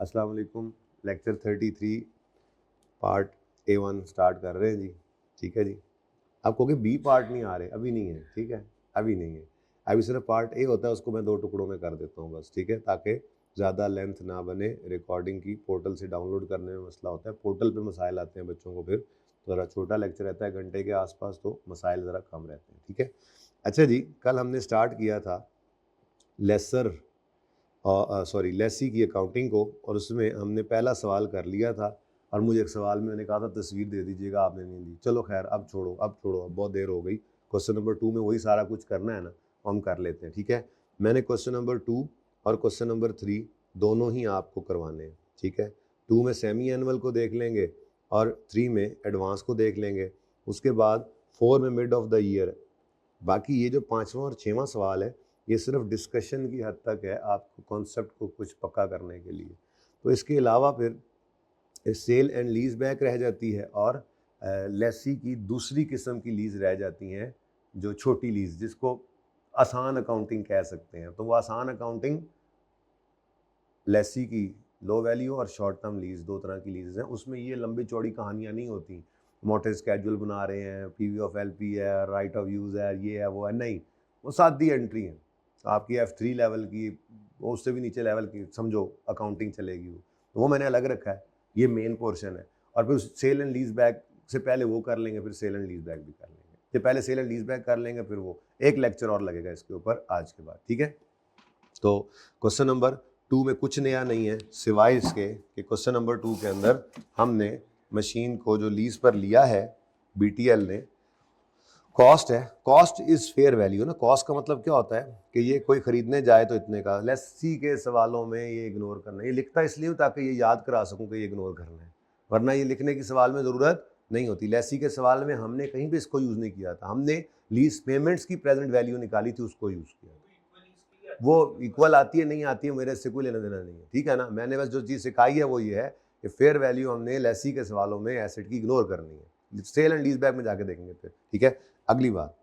अस्सलाम वालेकुम। Lecture 33 part A1 start कर रहे हैं जी। ठीक है जी। आप कहोगे बी पार्ट नहीं आ रहे, अभी नहीं है। ठीक है, अभी नहीं है। अभी सिर्फ पार्ट ए होता है, उसको मैं 2 टुकड़ों में कर देता हूँ बस। ठीक है, ताकि ज़्यादा लेंथ ना बने। रिकॉर्डिंग की पोर्टल से डाउनलोड करने में मसला होता है, पोर्टल पे मसाइल आते हैं बच्चों को, फिर ज़रा छोटा लेक्चर रहता है घंटे के आसपास, तो मसाइल ज़रा कम रहते हैं। ठीक है, अच्छा जी, कल हमने स्टार्ट किया था लेसर सॉरी लेसी की अकाउंटिंग को, और उसमें हमने पहला सवाल कर लिया था। और मुझे एक सवाल में मैंने कहा था तस्वीर दे दीजिएगा, आपने नहीं दी। चलो खैर, अब छोड़ो अब बहुत देर हो गई। क्वेश्चन नंबर 2 में वही सारा कुछ करना है ना, हम कर लेते हैं। ठीक है, मैंने क्वेश्चन नंबर 2 और क्वेश्चन नंबर 3 दोनों ही आपको करवाने हैं। ठीक है, 2 में सेमी एनुअल को देख लेंगे और 3 में एडवांस को देख लेंगे। उसके बाद 4 में मिड ऑफ द ईयर। बाकी ये जो 5वां और 6वां सवाल है, ये सिर्फ डिस्कशन की हद तक है, आपको कॉन्सेप्ट को कुछ पक्का करने के लिए। तो इसके अलावा फिर सेल एंड लीज बैक रह जाती है, और लेसी की दूसरी किस्म की लीज रह जाती हैं, जो छोटी लीज, जिसको आसान अकाउंटिंग कह सकते हैं। तो वो आसान अकाउंटिंग लेसी की लो वैल्यू और शॉर्ट टर्म लीज, 2 तरह की लीजेस हैं। उसमें ये लंबी चौड़ी कहानियाँ नहीं होती, मोटे स्केड्यूल बना रहे हैं, पीवी ऑफ एलपी है, राइट ऑफ यूज़ है, ये है वो है, नहीं। वो सादी एंट्री है आपकी F3 लेवल की, वो उससे भी नीचे लेवल की समझो अकाउंटिंग चलेगी वो, तो वो मैंने अलग रखा है। ये मेन पोर्शन है। और फिर सेल एंड लीज बैक से पहले वो कर लेंगे, फिर सेल एंड लीज बैक भी कर लेंगे। तो पहले सेल एंड लीज बैक कर लेंगे, फिर वो एक लेक्चर और लगेगा इसके ऊपर आज के बाद। ठीक है, तो क्वेश्चन नंबर 2 में कुछ नया नहीं है, सिवाय इसके कि क्वेश्चन नंबर 2 के अंदर हमने मशीन को जो लीज पर लिया है BTL ने, कॉस्ट है, कॉस्ट इज फेयर वैल्यू ना। कॉस्ट का मतलब क्या होता है कि ये कोई खरीदने जाए तो इतने का। लेसी के सवालों में ये इग्नोर करना, ये लिखता इसलिए ताकि ये याद करा सकूं कि ये इग्नोर करना है, वरना ये लिखने की सवाल में ज़रूरत नहीं होती। लेसी के सवाल में हमने कहीं भी इसको यूज़ नहीं किया था, हमने लीज पेमेंट्स की प्रेजेंट वैल्यू निकाली थी, उसको यूज़ किया। वो इक्वल आती है नहीं आती है मेरे से कोई लेना देना नहीं है। ठीक है ना, मैंने बस जो चीज़ सिखाई है वो ये है कि फेयर वैल्यू हमने लेसी के सवालों में एसेट की इग्नोर करनी है। सेल एंड लीज बैक में जाके देखेंगे फिर। ठीक है, अगली बात,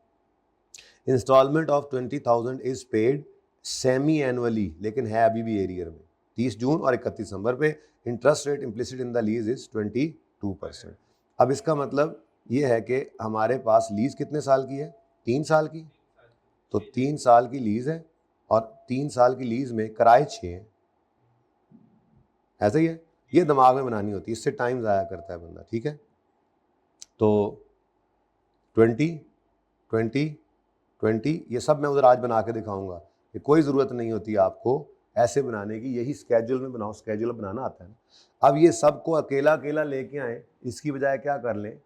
instalment of 20,000 is paid semi annually, लेकिन है अभी भी एरियर में 30 जून और 31 दिसंबर पे। Interest rate implicit in the lease is 22%। अब इसका मतलब ये है कि हमारे पास लीज कितने साल की है? 3 साल की। तो 3 साल की लीज है, और 3 साल की लीज में किराए 6 हैं। ऐसा ही है, ये दिमाग में बनानी होती है, इससे टाइम ज़ाया करता है बंदा। ठीक है, तो 20 20 20 ये सब मैं उधर आज बना के दिखाऊंगा। ये कोई ज़रूरत नहीं होती आपको ऐसे बनाने की, यही स्केड्यूल में बनाओ, स्केड्यूल बनाना आता है ना। अब ये सबको अकेला अकेला लेके आए, इसकी बजाय क्या कर लें,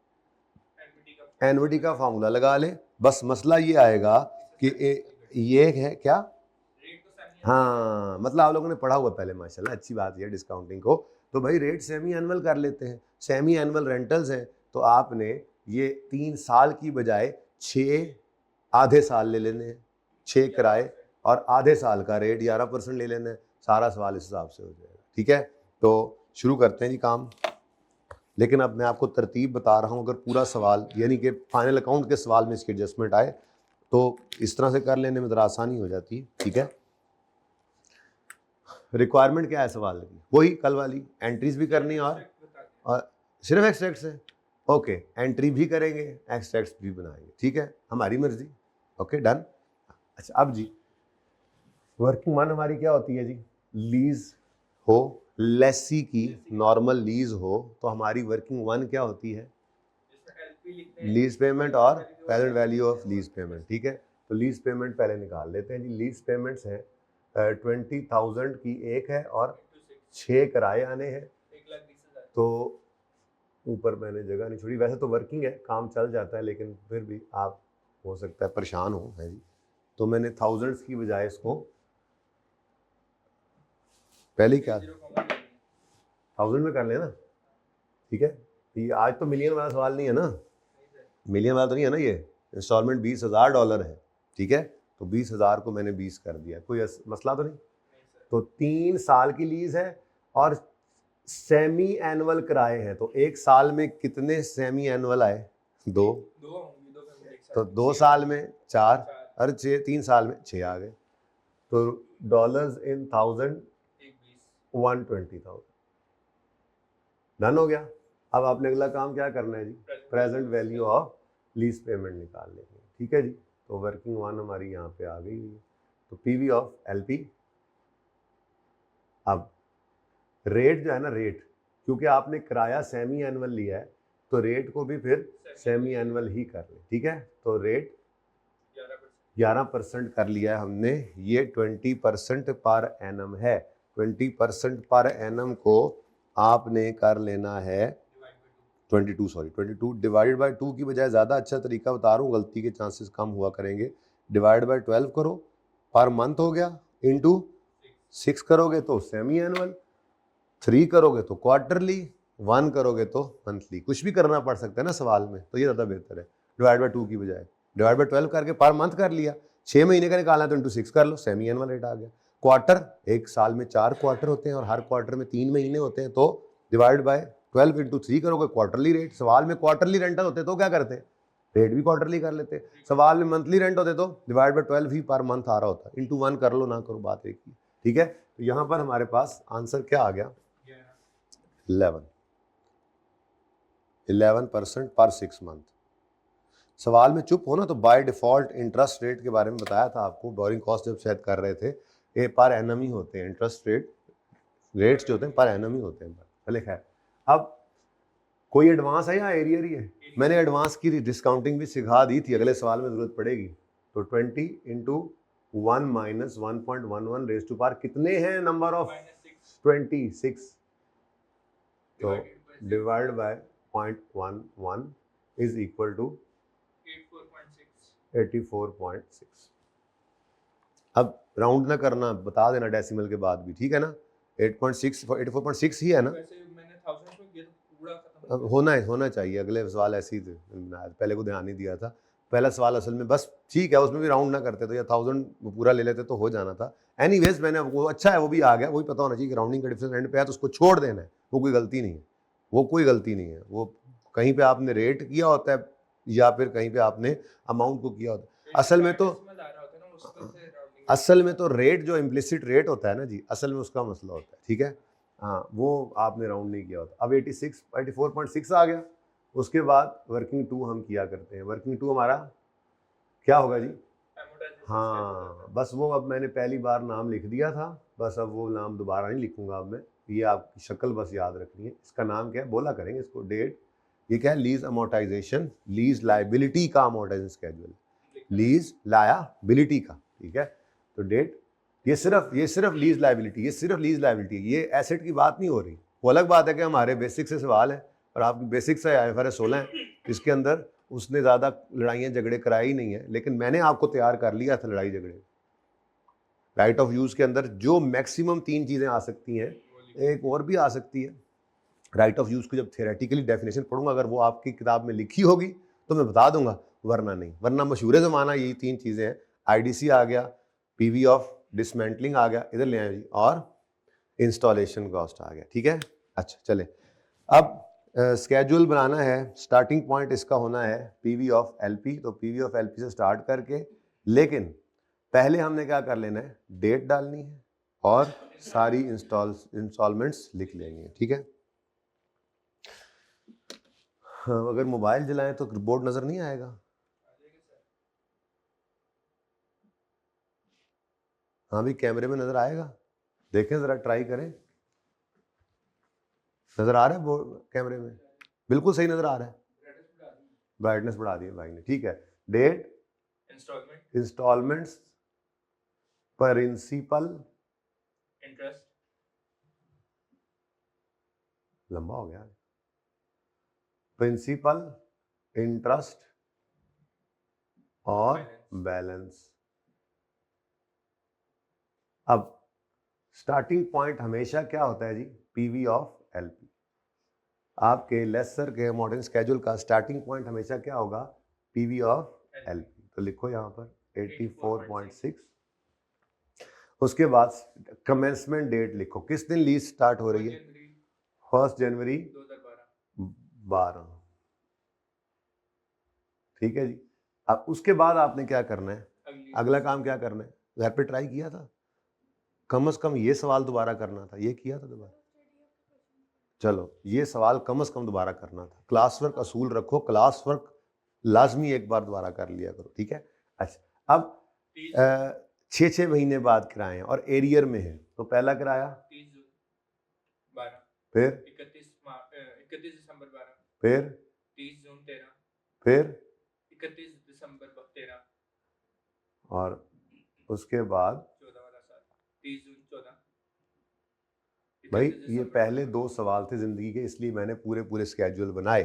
एनवीटी का फार्मूला लगा लें। बस मसला ये आएगा कि ये है क्या, हाँ, मतलब आप लोगों ने पढ़ा हुआ पहले, माशाल्लाह, अच्छी बात है डिस्काउंटिंग को। तो भाई रेट सेमी एनुअल कर लेते हैं, सेमी एनुअल रेंटल्स हैं, तो आपने ये 3 साल की बजाय 6 आधे साल ले लेने हैं, 6 किराए और आधे साल का रेट 11% ले लेना है। सारा सवाल इस हिसाब से हो जाएगा। ठीक है, तो शुरू करते हैं जी काम। लेकिन अब मैं आपको तरतीब बता रहा हूँ, अगर पूरा सवाल यानी कि फाइनल अकाउंट के सवाल में इसकी एडजस्टमेंट आए तो इस तरह से कर लेने में ज़रा आसानी हो जाती है। ठीक है, रिक्वायरमेंट क्या है सवाल की? वही कल वाली, एंट्रीज भी करनी है और सिर्फ एक्सट्रैक्ट्स है। ओके, एंट्री भी करेंगे, एक्सट्रैक्ट्स भी बनाएंगे। ठीक है, हमारी मर्जी। Okay, done. अच्छा, अब जी वर्किंग वन हमारी क्या होती है जी? लीज हो, लेसी की नॉर्मल लीज हो, तो हमारी वर्किंग वन क्या होती है? लीज पेमेंट और present value of lease payment. ठीक है, तो लीज पेमेंट पहले निकाल लेते हैं जी। लीज पेमेंट्स है 20,000 की एक है और 6 किराए आने हैं, तो ऊपर मैंने जगह नहीं छोड़ी। वैसे तो वर्किंग है, काम चल जाता है, लेकिन फिर भी आप हो सकता है परेशान हो, है जी। तो मैंने थाउजेंड्स की बजाय इसको पहले क्या 1000 में कर लेना। ठीक है, ये आज तो मिलियन वाला सवाल नहीं है ना, मिलियन वाला तो नहीं है ना, ये इंस्टॉलमेंट $20,000 है। ठीक है, तो 20,000 को मैंने 20 कर दिया, कोई मसला तो नहीं। तो 3 साल की लीज है और सेमी एनुअल किराए हैं, तो एक साल में कितने सेमी एनुअल आए? 2। तो 2 साल में 4 और 6, 3 साल में 6 आ गए। तो डॉलर्स इन 1000 120,000। डन हो गया। अब आपने अगला काम क्या करना है जी, present value of lease payment निकाल लेंगे। ठीक है जी, तो वर्किंग वन हमारी यहाँ पे आ गई है। तो पीवी ऑफ एलपी, अब रेट जो है ना, रेट क्योंकि आपने किराया सेमी एनुअल लिया है तो रेट को भी फिर सेमी एनुअल ही कर ले। ठीक है, तो रेट 11% कर लिया है हमने। ये 20% पर एनम है। 20% पर एनम को आपने कर लेना है 22 डिवाइडेड बाय 2 की बजाय ज़्यादा अच्छा तरीका बता रहा हूँ, गलती के चांसेस कम हुआ करेंगे। डिवाइड बाय 12 करो, पर मंथ हो गया, इनटू 6 करोगे तो सेमी एनुअल, 3 करोगे तो क्वार्टरली, 1 करोगे तो मंथली। कुछ भी करना पड़ सकता है ना सवाल में, तो ये ज़्यादा बेहतर है। डिवाइड बाय 2 की बजाय डिवाइड बाय 12 करके पर मंथ कर लिया, 6 महीने का निकालना है तो इंटू 6 कर लो, सेमी एनुअल रेट आ गया। क्वार्टर, एक साल में 4 क्वार्टर होते हैं और हर क्वार्टर में 3 महीने होते हैं, तो डिवाइड बाय 12 इंटू 3 करोगे, क्वार्टरली रेट। सवाल में क्वार्टरली रेंटल होते तो क्या करते, रेट भी क्वार्टरली कर लेते। सवाल में मंथली रेंट होते तो डिवाइड बाय 12 ही पर मंथ आ रहा होता, इंटू 1 कर लो ना करो, बात एक ही। ठीक है, तो यहाँ पर हमारे पास आंसर क्या आ गया, 11% पर 6 मंथ। सवाल में चुप हो ना तो बाय डिफॉल्ट इंटरेस्ट रेट के बारे में बताया था आपको, बोरिंग कॉस्ट जब शायद कर रहे थे, ये पर एनम ही होते हैं। इंटरेस्ट रेट्स जो होते हैं पर एनम ही होते हैं। चले खैर, अब कोई एडवांस है या एरियर ही है? मैंने एडवांस की डिस्काउंटिंग भी सिखा दी थी, अगले सवाल में जरूरत पड़ेगी। तो 20 into 1 minus 1.11 raise to power कितने हैं नंबर ऑफ 26, तो divide by 0.11 is equal to 84.6। अब राउंड ना करना, बता देना डेसिमल के बाद भी, ठीक है ना। 8.6 84.6 ही है ना, होना चाहिए। अगले सवाल ऐसे ही थे, पहले को ध्यान नहीं दिया था। पहला सवाल असल में बस ठीक है, उसमें भी राउंड ना करते तो या 1000 पूरा ले लेते तो हो जाना था। एनीवेज मैंने वो अच्छा है, वो भी आ गया, वही पता होना चाहिए कि राउंडिंग का डिफरेंस एंड पे है तो उसको छोड़ देना है, वो कोई गलती नहीं है, वो कोई गलती नहीं है। वो कहीं पे आपने रेट किया होता है या फिर कहीं पे आपने अमाउंट को किया होता है। असल में तो रेट जो इम्प्लिसिट रेट होता है ना जी, असल में उसका मसला होता है। ठीक है, हाँ, वो आपने राउंड नहीं किया होता। अब 84.6 आ गया। उसके बाद वर्किंग 2 हम किया करते हैं। वर्किंग 2 हमारा क्या होगा जी, हाँ बस वो, अब मैंने पहली बार नाम लिख दिया था, बस अब वो नाम दोबारा नहीं लिखूंगा अब मैं, ये आपकी शक्ल बस याद रखनी है। इसका नाम क्या है, बोला करेंगे इसको, डेट। ये क्या है, लीज अमोर्टाइजेशन, लीज लाइबिलिटी का अमोर्टाइजेशन स्केड्यूल, लीज लायबिलिटी का। ठीक है, तो डेट, ये सिर्फ लीज लाइबिलिटी, ये सिर्फ लीज लाइबिलिटी, ये एसेट की बात नहीं हो रही। वो अलग बात है कि हमारे बेसिक से सवाल है और आपकी बेसिक से IFRS 16 है, इसके अंदर उसने ज़्यादा लड़ाइयाँ झगड़े कराए ही नहीं है, लेकिन मैंने आपको तैयार कर लिया था लड़ाई झगड़े। राइट ऑफ यूज़ के अंदर जो मैक्सिमम 3 चीज़ें आ सकती हैं, एक और भी आ सकती है। राइट ऑफ यूज़ को जब थियोरेटिकली डेफिनेशन पढ़ूंगा, अगर वो आपकी किताब में लिखी होगी तो मैं बता दूंगा, वरना नहीं। वरना मशहूर ज़माना यही 3 चीज़ें हैं, IDC आ गया, PV ऑफ डिसमेंटलिंग आ गया, इधर ले आए जी, और इंस्टॉलेशन कॉस्ट आ गया। ठीक है, अच्छा चले, अब स्केड्यूल बनाना है। स्टार्टिंग पॉइंट इसका होना है PV ऑफ LP, तो PV ऑफ LP से स्टार्ट करके, लेकिन पहले हमने क्या कर लेना है, डेट डालनी है और सारी इंस्टॉलमेंट्स लिख लेंगे। ठीक है, हाँ, अगर मोबाइल जलाएं तो बोर्ड नजर नहीं आएगा। हाँ भी, कैमरे में नजर आएगा, देखें जरा, ट्राई करें। नजर आ रहा है बोर्ड कैमरे में, बिल्कुल सही नजर आ रहा है। ब्राइटनेस बढ़ा दी है भाई ने। ठीक है, डेट, इंस्टॉलमेंट्स, प्रिंसिपल, इंटरेस्ट, लंबा हो गया, प्रिंसिपल, इंटरेस्ट और बैलेंस। अब स्टार्टिंग पॉइंट हमेशा क्या होता है जी, PV ऑफ LP। आपके लेसर के मॉडर्न स्केड्यूल का स्टार्टिंग पॉइंट हमेशा क्या होगा, PV ऑफ LP। तो लिखो यहाँ पर 84.6। उसके बाद कमेंसमेंट डेट लिखो, किस दिन लीज स्टार्ट हो रही है, 1 जनवरी 2012। ठीक है जी, अब उसके बाद आपने क्या करना है, अगला काम क्या करना है, घर पे ट्राई किया था, कम से कम ये सवाल दोबारा करना था, ये किया था दोबारा। चलो ये सवाल कम से कम दोबारा करना था। क्लास वर्क असूल रखो, क्लास वर्क लाजमी एक बार दोबारा कर लिया करो, ठीक है। अच्छा अब 6 महीने बाद किराए और एरियर में है, तो पहला किराया 30 जून 12, फिर 31 दिसंबर 12, फिर 30 जून 13, फिर 31 दिसंबर 13, और उसके बाद 14 वाला साल 30 जून 14। भाई ये पहले 2 सवाल थे जिंदगी के, इसलिए मैंने पूरे पूरे स्केड्यूल बनाए,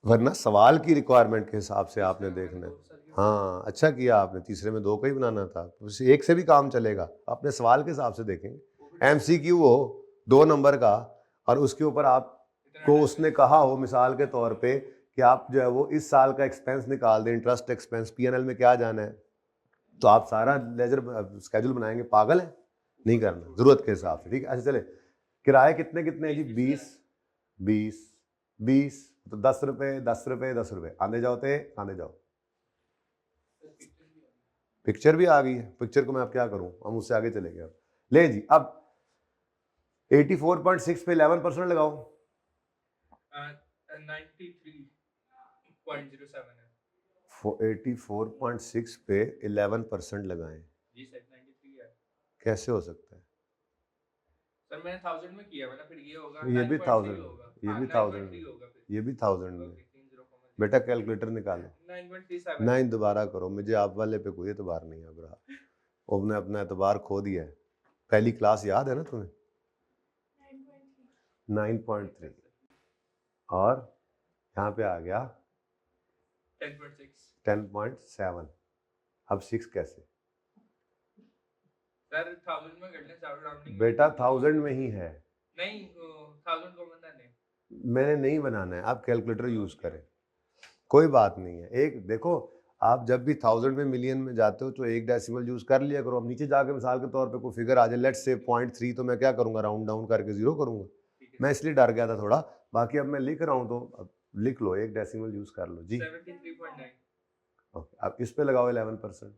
वरना सवाल की रिक्वायरमेंट के हिसाब से आपने देखना है। हाँ अच्छा किया आपने, तीसरे में 2 का ही बनाना था, एक से भी काम चलेगा, अपने सवाल के हिसाब से देखेंगे। MCQ हो 2 नंबर का और उसके ऊपर आपको उसने कहा हो मिसाल के तौर पे कि आप जो है वो इस साल का एक्सपेंस निकाल दें, इंटरेस्ट एक्सपेंस, P&L में क्या जाना है, तो आप सारा लेजर स्केड्यूल बनाएंगे? पागल है, नहीं करना, जरूरत के हिसाब से, ठीक है। अच्छा चले, किराए कितने कितने हैं जी? 20 तो 10 रुपये 10 रुपये 10 रुपये, आने जाओ थे आने जाओ। पिक्चर भी आ गई है, पिक्चर को मैं अब क्या करूं, हम उससे आगे चले गए। ले जी, अब 84.6 पे 11% लगाओ। 93.07 है। 84.6 पे 11% लगाएं जी सर, 93 है। कैसे हो सकता है सर? मैंने 1000 में किया है ना, फिर ये होगा, ये भी 1000 होगा, ये भी 1000 होगा, फिर ये भी 1000 में। ओके, 30 बेटा कैलकुलेटर निकालो। 9.37 नहीं दोबारा करो, मुझे आप वाले पे कोई एतबार नहीं है अब रहा, उसने अपना एतबार खो दिया है। पहली क्लास याद है ना तुम्हें? 9.3 और यहाँ पे आ गया 10.7। अब 6 कैसे? सर 1000 में कर लें, साउंड राउंडिंग बेटा 1000 में ही है, नहीं 1000 को बनाने मैंने नहीं बनाना है, आप कैलकुलेटर यूज करें, कोई बात नहीं है। एक देखो, आप जब भी 1000 में मिलियन में जाते हो तो एक डेसिमल यूज कर लिया करो। अब नीचे जाके मिसाल के तौर पे कोई फिगर आ जाए, लेट्स से 0.3, तो मैं क्या करूंगा, राउंड डाउन करके 0 करूंगा। मैं इसलिए डर गया था थोड़ा, बाकी अब मैं लिख रहा हूँ तो अब लिख लो, एक डेसिमल यूज कर लो जी। 73.9। ओके, अब इस पे लगाओ 11%।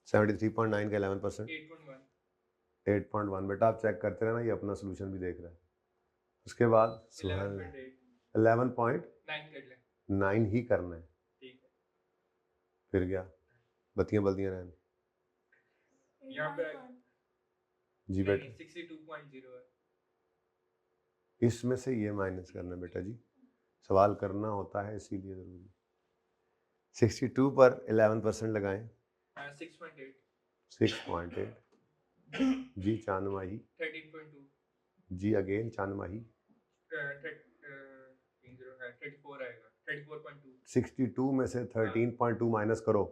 73.9 का 11% 8.1। बेटा आप चेक करते रहना, ये अपना सोल्यूशन भी देख रहा है। उसके बाद 11.9 ही करना है, ठीक है। फिर क्या बत्तियां बल्तियां रहने यहाँ पे जी बेटा, 62.0 है। इसमें से ये माइनस करना है बेटा जी, सवाल करना होता है इसीलिए जरूरी। 62 पर 11% लगाएं। 6.8 जी चांदमाही 13.2 जी, अगेन चांदमाही 34 आएगा, 34.2। 62 में से 13.2 माइनस करो,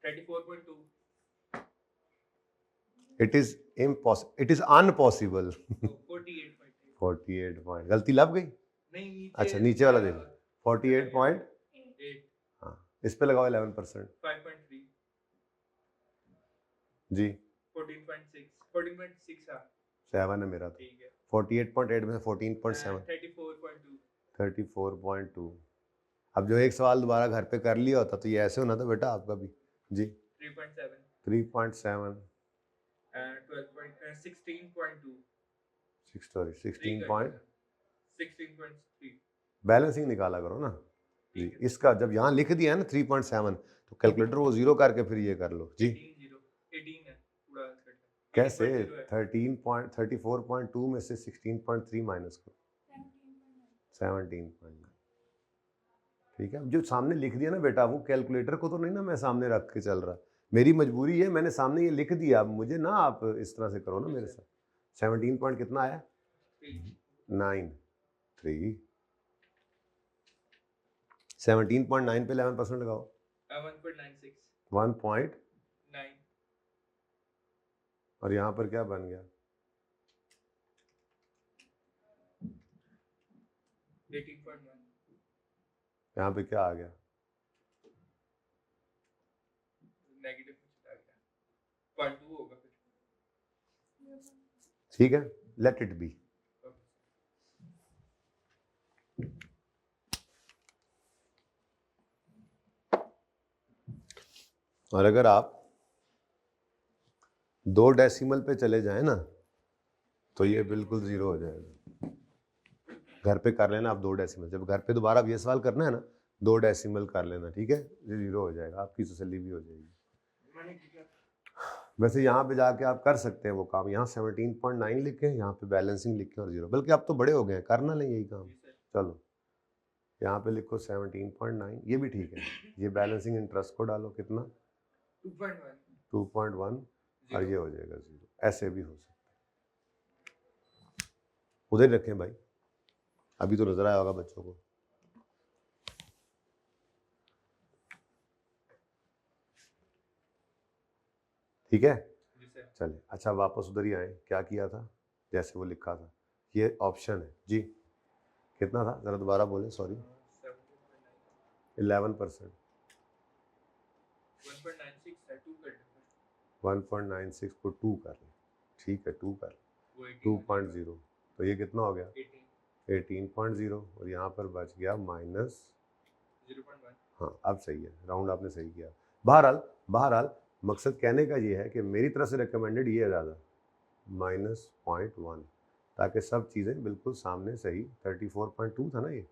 34.2। It is impossible, it is impossible. 48 point, गलती लग गई नहीं, अच्छा नीचे वाला देखो, 48.8। हाँ इस पे लगाओ 11%। 5.3 जी 14.6 14.6 है, 7 है मेरा तो। 48.8 में से 14.7 34.2। अब जो एक सवाल दोबारा घर पे कर लिया होता तो ये ऐसे होना था बेटा आपका भी जी। 3.7 3.7 16.2 16.3 बैलेंसिंग निकाला करो ना जी। इसका जब यहाँ लिख दिया है ना 3.7, तो कैलकुलेटर वो 0 करके फिर ये कर लो जी। 18 है पूरा कैसे 34.2 में से 16.3 माइनस करो 17.9। ठीक है, जो सामने लिख दिया ना बेटा, वो कैलकुलेटर को तो नहीं ना मैं सामने रख के चल रहा, मेरी मजबूरी है, मैंने सामने ये लिख दिया, मुझे ना आप इस तरह से करो ना मेरे साथ। 17 पॉइंट कितना आया 9.3। 17.9 पे 11% लगाओ 1.96 1.9 और यहाँ पर क्या बन गया 18.1। यहाँ पे क्या आ गया नेगेटिव कुछ आ गया 0.2 होगा फिर। ठीक है, लेट इट बी। और अगर आप 2 डेसिमल पे चले जाए ना तो ये बिल्कुल ज़ीरो हो जाएगा। घर पे कर लेना आप 2 डेसिमल, जब घर पे दोबारा ये सवाल करना है ना 2 डेसिमल कर लेना, ठीक है, ये ज़ीरो हो जाएगा, आपकी तसल्ली भी हो जाएगी। वैसे यहाँ पे जाके आप कर सकते हैं वो काम, यहाँ 17.9 लिखें, यहाँ पे बैलेंसिंग लिखें और ज़ीरो, बल्कि आप तो बड़े हो गए हैं, करना नहीं यही काम। चलो यहाँ पे लिखो 17.9, ये भी ठीक है। ये बैलेंसिंग इंटरेस्ट को डालो, कितना 2.1 और ये हो जाएगा 0। ऐसे भी हो सकता है। उधर रखें भाई, अभी तो नजर आया होगा बच्चों को। ठीक है, चलिए अच्छा वापस उधर ही आए। क्या किया था, जैसे वो लिखा था, ये ऑप्शन है जी, कितना था जरा दोबारा बोलें, सॉरी। 11%। 1.96 को 2 कर लें, ठीक है, 2 कर लें, 2.0, तो ये कितना हो गया 18.0 और यहाँ पर बच गया माइनस 0.1। हाँ अब सही है, राउंड आपने सही किया। बहरहाल मकसद कहने का ये है कि मेरी तरफ से रिकमेंडेड ये है ज़्यादा, -0.1, ताकि सब चीज़ें बिल्कुल सामने सही। 34.2 था ना ये,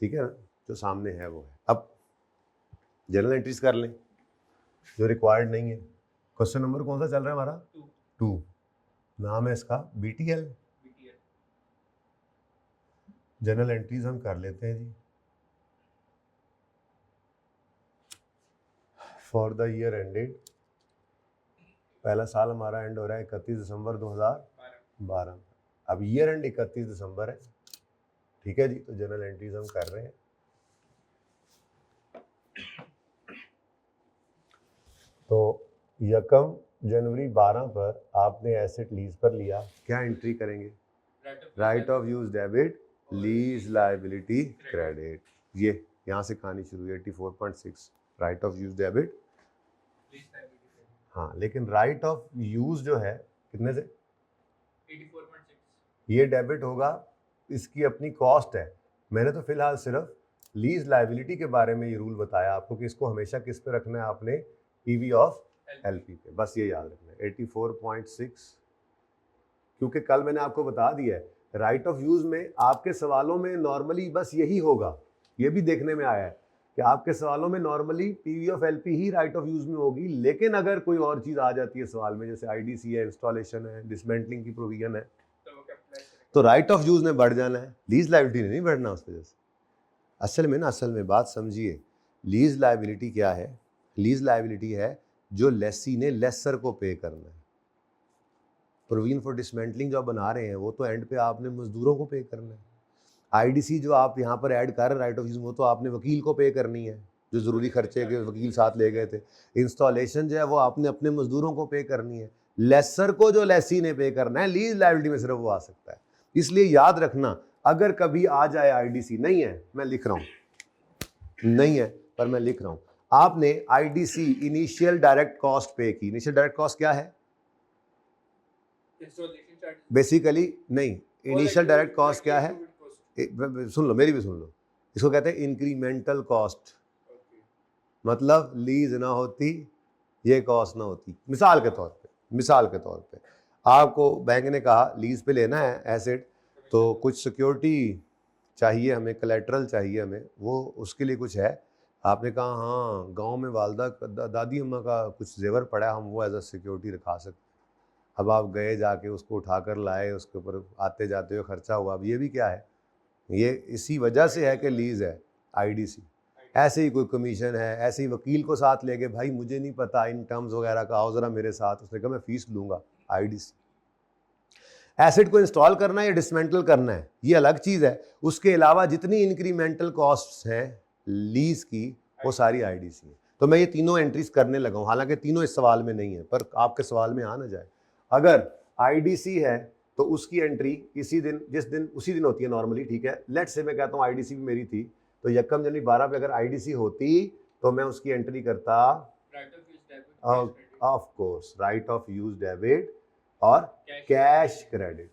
ठीक है ना, जो सामने है वो है। अब जनरल एंट्रीज कर लें जो रिक्वायर्ड नहीं है। क्वेश्चन नंबर कौन सा चल रहा है हमारा, 2, नाम है इसका BTL। जनरल एंट्रीज हम कर लेते हैं जी। फॉर द ईयर एंडेड, पहला साल हमारा एंड हो रहा है 31 दिसंबर 2012। अब ईयर एंड 31 दिसंबर है, ठीक है जी, तो जनरल एंट्रीज हम कर रहे हैं। तो यकम जनवरी 12 पर आपने एसेट लीज पर लिया, क्या एंट्री करेंगे, right off use debit, lease liability credit. ये यहाँ से कहानी शुरू हुई 84.6, राइट ऑफ यूज डेबिट। हाँ लेकिन राइट ऑफ यूज जो है कितने से, 84.6। ये डेबिट होगा, इसकी अपनी कॉस्ट है। मैंने तो फिलहाल सिर्फ लीज लायबिलिटी के बारे में ये रूल बताया आपको कि इसको हमेशा किस पे रखना है आपने, PV ऑफ LP पे, बस ये याद रखना है 84.6। क्योंकि कल मैंने आपको बता दिया है राइट ऑफ यूज में आपके सवालों में नॉर्मली बस यही होगा, ये भी देखने में आया है कि आपके सवालों में normally PV of LP he right off use में होगी। लेकिन अगर कोई और चीज आ जाती है सवाल में, जैसे IDC है, इंस्टॉलेशन है, डिसमेंटलिंग की प्रोविजन है, तो राइट ऑफ यूज ने बढ़ जाना है, लीज लायबिलिटी ने नहीं बढ़ना उस वजह से। असल में बात समझिए, लीज लायबिलिटी क्या है, लीज लायबिलिटी है जो लेसी ने लेसर को पे करना है। प्रोविजन फॉर डिसमेंटलिंग जो आप बना रहे हैं वो तो एंड पे आपने मजदूरों को पे करना है। IDC जो आप यहाँ पर ऐड कर रहे हैं राइट ऑफ यूज, वो तो आपने वकील को पे करनी है, जो ज़रूरी खर्चे के वकील साथ ले गए थे। इंस्टॉलेशन जो है वो आपने अपने मजदूरों को पे करनी है। लेसर को जो लेसी ने पे करना है, लीज लायबिलिटी में सिर्फ वो आ सकता है। इसलिए याद रखना, अगर कभी आ जाए IDC, नहीं है मैं लिख रहा हूँ, नहीं है पर मैं लिख रहा हूँ, आपने IDC इनिशियल डायरेक्ट कॉस्ट पे की। इनिशियल डायरेक्ट कॉस्ट क्या है, बेसिकली नहीं, इनिशियल डायरेक्ट कॉस्ट क्या है, सुन लो मेरी भी सुन लो, इसको कहते हैं इंक्रीमेंटल कॉस्ट। मतलब लीज ना होती, ये कॉस्ट ना होती। मिसाल के तौर पे आपको बैंक ने कहा लीज पे लेना है एसेट, तो कुछ सिक्योरिटी चाहिए हमें, कलेक्ट्रल चाहिए हमें, वो उसके लिए कुछ है। आपने कहा हाँ गांव में वालदा दादी अम्मा का कुछ जेवर पड़ा है, हम वो एज अ सिक्योरिटी रखा सकते। अब आप गए जाके उसको उठाकर लाए, उसके ऊपर आते जाते हुए खर्चा हुआ। अब ये भी क्या है, ये इसी वजह से है कि लीज है IDC। ऐसे ही कोई कमीशन है, ऐसे ही वकील को साथ ले गए, भाई मुझे नहीं पता इन टर्म्स वगैरह का, आओ ज़रा मेरे साथ, उसने कहा मैं फीस लूँगा, IDC। एसेट को इंस्टॉल करना है या डिसमेंटल करना है ये अलग चीज़ है। उसके अलावा जितनी इंक्रीमेंटल कॉस्ट्स हैं लीज की, वो सारी IDC है। तो मैं ये तीनों एंट्रीज करने लगा हूँ, हालांकि तीनों इस सवाल में नहीं है, पर आपके सवाल में आ ना जाए। अगर IDC है तो उसकी एंट्री इसी दिन, जिस दिन उसी दिन होती है नॉर्मली, ठीक है। लेट्स से मैं कहता हूँ IDC भी मेरी थी, तो यकम जनवरी 12 पे अगर IDC होती तो मैं उसकी एंट्री करता of course right off use debit और कैश क्रेडिट।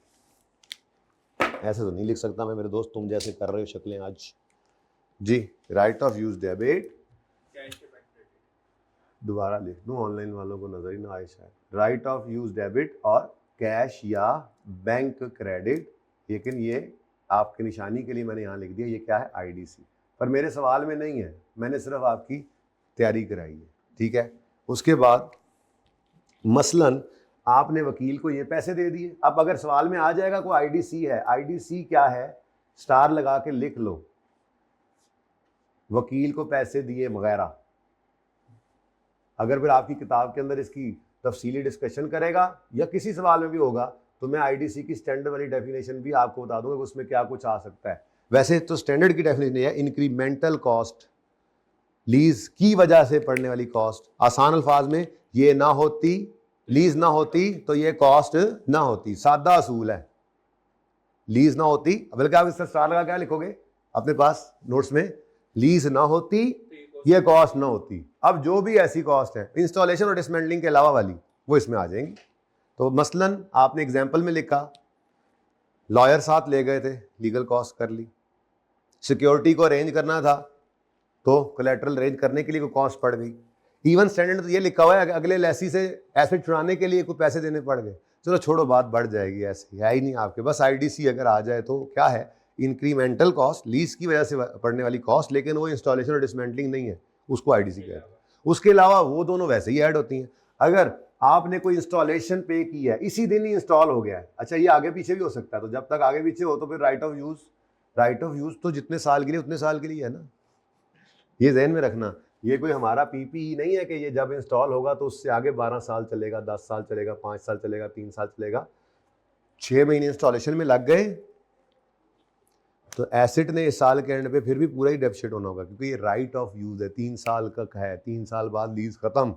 ऐसे तो नहीं लिख सकता मैं मेरे दोस्त, तुम जैसे कर रहे हो शक्लें आज जी। Write off use debit, cash या बैंक क्रेडिट। दोबारा लिख दूं, ऑनलाइन वालों को नजर ही ना आए शायद। राइट ऑफ यूज डेबिट और कैश या बैंक क्रेडिट, लेकिन ये आपकी निशानी के लिए मैंने यहाँ लिख दिया, ये क्या है, आईडीसी। पर मेरे सवाल में नहीं है, मैंने सिर्फ आपकी तैयारी कराई है, ठीक है। उसके बाद मसलन आपने वकील को ये पैसे दे दिए। अब अगर सवाल में आ जाएगा कोई आईडीसी है, आईडीसी क्या है, स्टार लगा के लिख लो, वकील को पैसे दिए वगैरह। अगर फिर आपकी किताब के अंदर इसकी तफसीली डिस्कशन करेगा या किसी सवाल में भी होगा तो मैं आईडीसी की स्टैंडर्ड वाली डेफिनेशन भी आपको बता दूंगा कि उसमें क्या कुछ आ सकता है। वैसे तो स्टैंडर्ड की डेफिनेशन है इंक्रीमेंटल कॉस्ट, लीज की वजह से पड़ने वाली कॉस्ट। आसान अल्फाज में, ये ना होती, लीज ना होती तो ये कॉस्ट ना होती, सादा असूल है। लीज ना होती, बल्कि आप इसका स्टार लगा क्या लिखोगे अपने पास नोट्स में, लीज ना होती ये कॉस्ट ना होती। अब जो भी ऐसी कॉस्ट है इंस्टॉलेशन और डिसमेंटलिंग के अलावा वाली, वो इसमें आ जाएंगी। तो मसलन आपने एग्जांपल में लिखा, लॉयर साथ ले गए थे, लीगल कॉस्ट कर ली। सिक्योरिटी को अरेंज करना था तो कोलैटरल अरेंज करने के लिए कोई कॉस्ट पड़ गई। इवन स्टैंडर्ड तो ये लिखा हुआ है अगले लेसी से एसेट छुड़ाने के लिए कोई पैसे देने पड़ गए। चलो छोड़ो, बात बढ़ जाएगी, ऐसे है ही नहीं आपके, बस आईडीसी अगर आ जाए तो क्या है, इंक्रीमेंटल कॉस्ट, लीज की वजह से पड़ने वाली कॉस्ट, लेकिन वो इंस्टॉलेशन और डिसमेंटलिंग नहीं है, उसको आईडीसी कहते हैं। उसके अलावा वो दोनों वैसे ही ऐड होती हैं। अगर आपने कोई इंस्टॉलेशन पे की है, इसी दिन ही इंस्टॉल हो गया है, अच्छा ये आगे पीछे भी हो सकता है, तो जब तक आगे पीछे हो तो फिर राइट ऑफ यूज तो जितने साल के लिए उतने साल के लिए है ना, ये जहन में रखना। ये कोई हमारा पीपीई नहीं है कि ये जब इंस्टॉल होगा तो उससे आगे 12 साल चलेगा, 10 साल चलेगा, 5 साल चलेगा, 3 साल चलेगा। 6 महीने इंस्टॉलेशन में लग गए तो एसेट ने इस साल के एंड पे फिर भी पूरा ही डेफिसिट होना होगा, क्योंकि ये राइट ऑफ यूज है, 3 साल का है, 3 साल बाद लीज खत्म।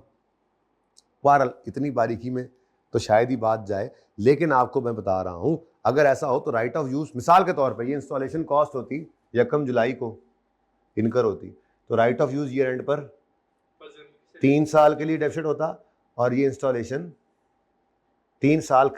बहरहाल इतनी बारीकी में तो शायद ही बात जाए, लेकिन आपको मैं बता रहा हूं अगर ऐसा हो तो राइट ऑफ यूज, मिसाल के तौर पर ये इंस्टॉलेशन कॉस्ट होती 1 जुलाई को इनकर होती, तो right off use year and पर 3 साल के लिए डेफिसिट होता, और ये इंस्टॉलेशन 3 साल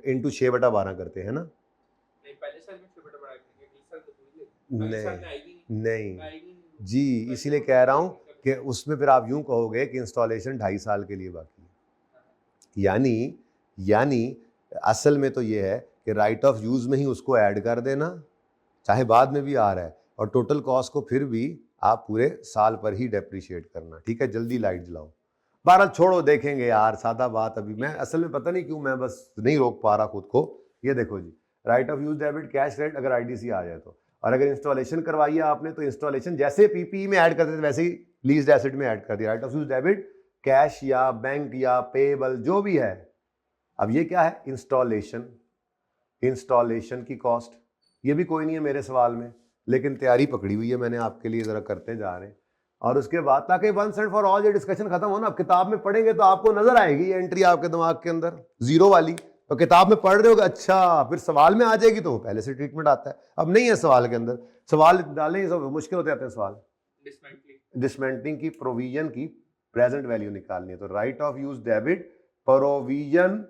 इंटू 6/12 करते हैं ना। नहीं, पहले साल में 6/12 करेंगे, 20 साल तो पूरी है, अगले साल में आएगी नहीं आएगी जी, इसीलिए कह रहा हूं कि उसमें फिर आप यूं कहोगे कि इंस्टॉलेशन 2.5 साल के लिए बाकी है। यानी असल में तो ये है कि राइट ऑफ यूज में ही उसको ऐड कर देना, चाहे बाद में भी आ रहा है, और टोटल कॉस्ट को फिर भी आप पूरे साल पर ही डेप्रिशिएट करना, ठीक है। जल्दी लाइट जलाओ, बहरहाल छोड़ो, देखेंगे यार, सादा बात। अभी मैं असल में पता नहीं क्यों मैं बस नहीं रोक पा रहा खुद को। ये देखो जी, write off use debit cash credit अगर आईडीसी आ जाए तो, और अगर इंस्टॉलेशन करवाई है आपने तो इंस्टॉलेशन जैसे पीपीई में ऐड करते थे वैसे ही लीज्ड एसेट में ऐड कर दिया। Right off use debit cash या बैंक या पेबल जो भी है। अब ये क्या है, इंस्टॉलेशन की कॉस्ट, ये भी कोई नहीं है मेरे सवाल में, लेकिन तैयारी पकड़ी हुई है मैंने आपके लिए, जरा करते जा रहे हैं। और उसके बाद ताकि वंस एंड फॉर ऑल ये डिस्कशन खत्म हो ना, अब किताब में पढ़ेंगे तो आपको नजर आएगी ये एंट्री आपके दिमाग के अंदर जीरो वाली, तो किताब में पढ़ रहे हो अच्छा, फिर सवाल में आ जाएगी तो पहले से ट्रीटमेंट आता है। अब नहीं है सवाल के अंदर, सवाल डालें सब मुश्किल होते जाते हैं सवाल। डिसमेंटलिंग की प्रोविजन की प्रेजेंट वैल्यू निकालनी है, तो right off use debit provision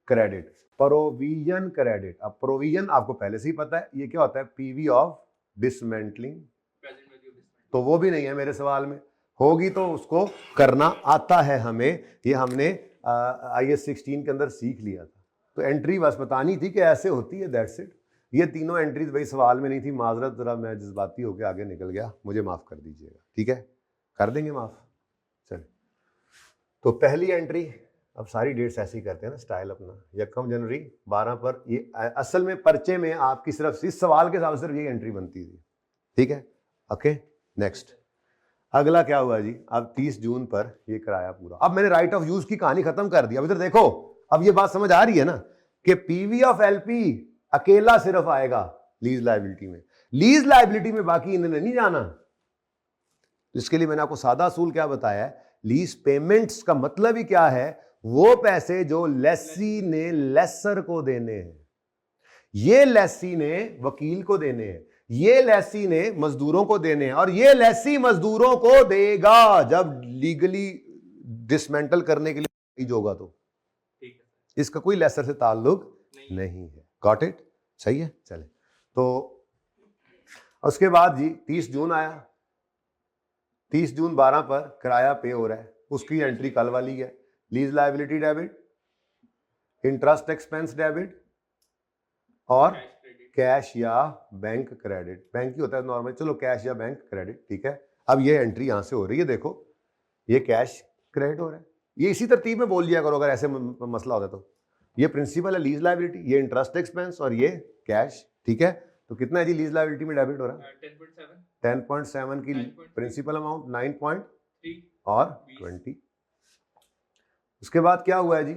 credit, provision credit. अब प्रोविजन आपको पहले से ही पता है ये क्या होता है, पीवी ऑफ डिसमेंटलिंग, तो वो भी नहीं है मेरे सवाल में, होगी तो उसको करना आता है हमें, ये हमने IAS 16 के अंदर सीख लिया था। तो एंट्री बस बतानी थी कि ऐसे होती है, दैट्स इट। ये तीनों एंट्रीज भाई सवाल में नहीं थी, माजरत, जरा मैं जज्बाती होकर आगे निकल गया, मुझे माफ कर दीजिएगा, ठीक है, कर देंगे माफ। चल, तो पहली एंट्री, अब सारी डेट्स ऐसे ही करते हैं ना स्टाइल अपना, 1 जनवरी 12 पर, ये असल में पर्चे में आपकी सिर्फ इस सवाल के हिसाब से सिर्फ ये एंट्री बनती थी, ठीक है। ओके, नेक्स्ट अगला क्या हुआ जी, अब 30 जून पर ये कराया पूरा। अब मैंने राइट ऑफ यूज की कहानी खत्म कर दी। अब इधर देखो, अब ये बात समझ आ रही है ना कि पीवी ऑफ एलपी अकेला सिर्फ आएगा लीज लायबिलिटी में, लीज लायबिलिटी में बाकी इन्होंने नहीं जाना। इसके लिए मैंने आपको सादा असूल क्या बताया है, लीज पेमेंट्स का मतलब ही क्या है, वो पैसे जो लेसी ने लेसर को देने हैं, ये लेसी ने वकील को देने हैं, ये लेसी ने मजदूरों को देने हैं, और ये लेसी मजदूरों को देगा जब लीगली डिसमेंटल करने के लिए होगा तो। इसका कोई लेसर से ताल्लुक नहीं है। गॉट इट, सही है। चले, तो उसके बाद जी 30 जून आया, 30 जून 12 पर किराया पे हो रहा है, उसकी एंट्री कल वाली है। Lease liability debit, interest expense debit और कैश क्रेडिट कैश या बैंक क्रेडिट। बैंक ही होता है नॉर्मल, चलो कैश या बैंक क्रेडिट, ठीक है। अब ये एंट्री यहां से हो रही है, देखो ये कैश क्रेडिट हो रहा है। ये इसी तरतीब में बोल लिया करो अगर ऐसे मसला होता तो। ये प्रिंसिपल है लीज लायबिलिटी, ये इंटरेस्ट एक्सपेंस और ये कैश, ठीक है। तो कितना है जी लीज लायबिलिटी में डेबिट हो रहा है? 10.7 10.7 की 9.3 प्रिंसिपल अमाउंट, 9 3 और 20 20। उसके बाद क्या हुआ है जी?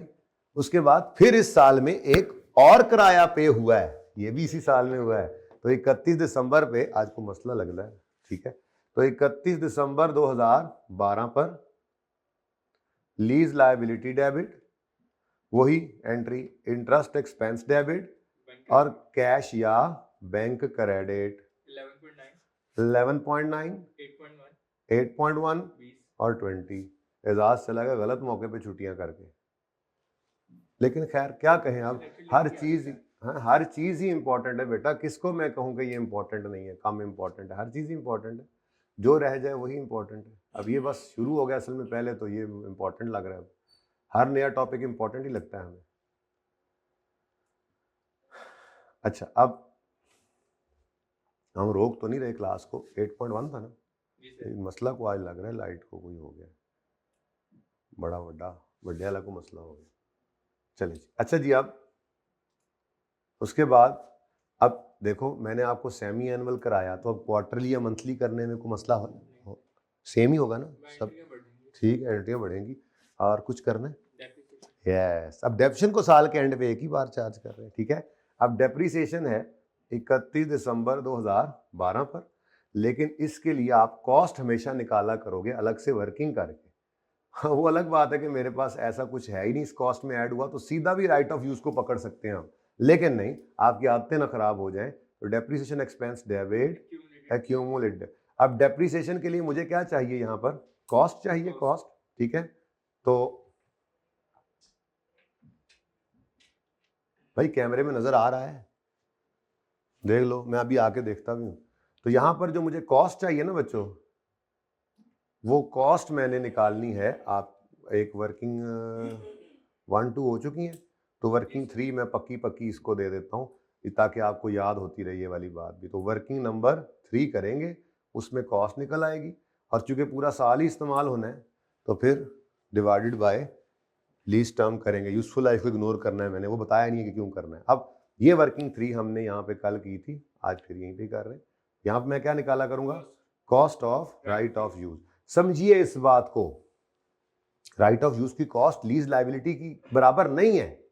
उसके बाद फिर इस साल में एक और किराया पे हुआ है, ये भी इसी साल में हुआ है। तो 31 दिसंबर पे, आज को मसला लग रहा है, ठीक है। तो 31 दिसंबर 2012 पर लीज लायबिलिटी डेबिट, वही entry interest expense debit bank और कैश या बैंक क्रेडिट 11.9 11.9, 8.1 8.1 20 और 20। एजाज चला गया गलत मौके पे छुट्टियां करके, लेकिन खैर क्या कहें अब, हर चीज, हाँ हर चीज ही इंपॉर्टेंट है बेटा। किसको मैं कहूँ कि ये इंपॉर्टेंट नहीं है, कम इंपॉर्टेंट है? हर चीज ही इंपॉर्टेंट है, जो रह जाए वही इंपॉर्टेंट है। अब ये बस शुरू हो गया असल में, पहले तो ये इंपॉर्टेंट लग रहा है। हर नया टॉपिक इंपॉर्टेंट ही लगता है हमें। अच्छा, अब हम रोक तो नहीं रहे क्लास को, 8.1 था ना? जी सर। एक मसला को आज लग रहा है लाइट को कोई हो गया, बड़ा बड्डे वाला को मसला हो गया। चलिए जी, अच्छा जी। अब उसके बाद अब देखो, मैंने आपको सेमी एनुअल कराया, तो अब क्वार्टरली या मंथली करने में कोई मसला हो सेम ही होगा ना सब? एंट्रियां बढ़ेंगी, ठीक है, एंट्रियाँ बढ़ेंगी। और कुछ करना है? Depreciation yes. अब डेप्शन को साल के एंड पे एक ही बार चार्ज कर रहे हैं, ठीक है। अब डेप्रीसिएशन है 31 दिसंबर 2012 पर, लेकिन इसके लिए आप कॉस्ट हमेशा निकाला करोगे अलग से वर्किंग करके। हाँ, वो अलग बात है कि मेरे पास ऐसा कुछ है ही नहीं, इस कॉस्ट में ऐड हुआ तो सीधा भी राइट ऑफ यूज को पकड़ सकते हैं हम, लेकिन नहीं, आपकी आदतें ना खराब हो जाएं। तो डेप्रीसिएशन एक्सपेंस डेबिट एक्यूमुलेटेड। अब डेप्रीसिएशन के लिए मुझे क्या चाहिए यहाँ पर? कॉस्ट चाहिए, कॉस्ट, ठीक है। तो भाई कैमरे में नजर आ रहा है, देख लो, मैं अभी आके देखता भी हूँ। तो यहां पर जो मुझे कॉस्ट चाहिए ना बच्चों, वो कॉस्ट मैंने निकालनी है। आप एक वर्किंग 1 2 हो चुकी हैं, तो वर्किंग 3 मैं पक्की पक्की इसको दे देता हूँ, ताकि आपको याद होती रही ये वाली बात भी। तो वर्किंग नंबर 3 करेंगे, उसमें कॉस्ट निकल आएगी, और चूंकि पूरा साल ही इस्तेमाल होना है तो फिर डिवाइडेड बाय लीज टर्म करेंगे। यूजफुल लाइफ को इग्नोर करना है, मैंने वो बताया नहीं है कि क्यों करना है। अब ये वर्किंग 3 हमने यहाँ पे कल की थी, आज फिर यहीं पे कर रहे हैं। यहाँ पे मैं क्या निकाला करूंगा? Cost of right off use. समझिए इस बात को, राइट ऑफ यूज की कॉस्ट लीज लायबिलिटी की बराबर नहीं है।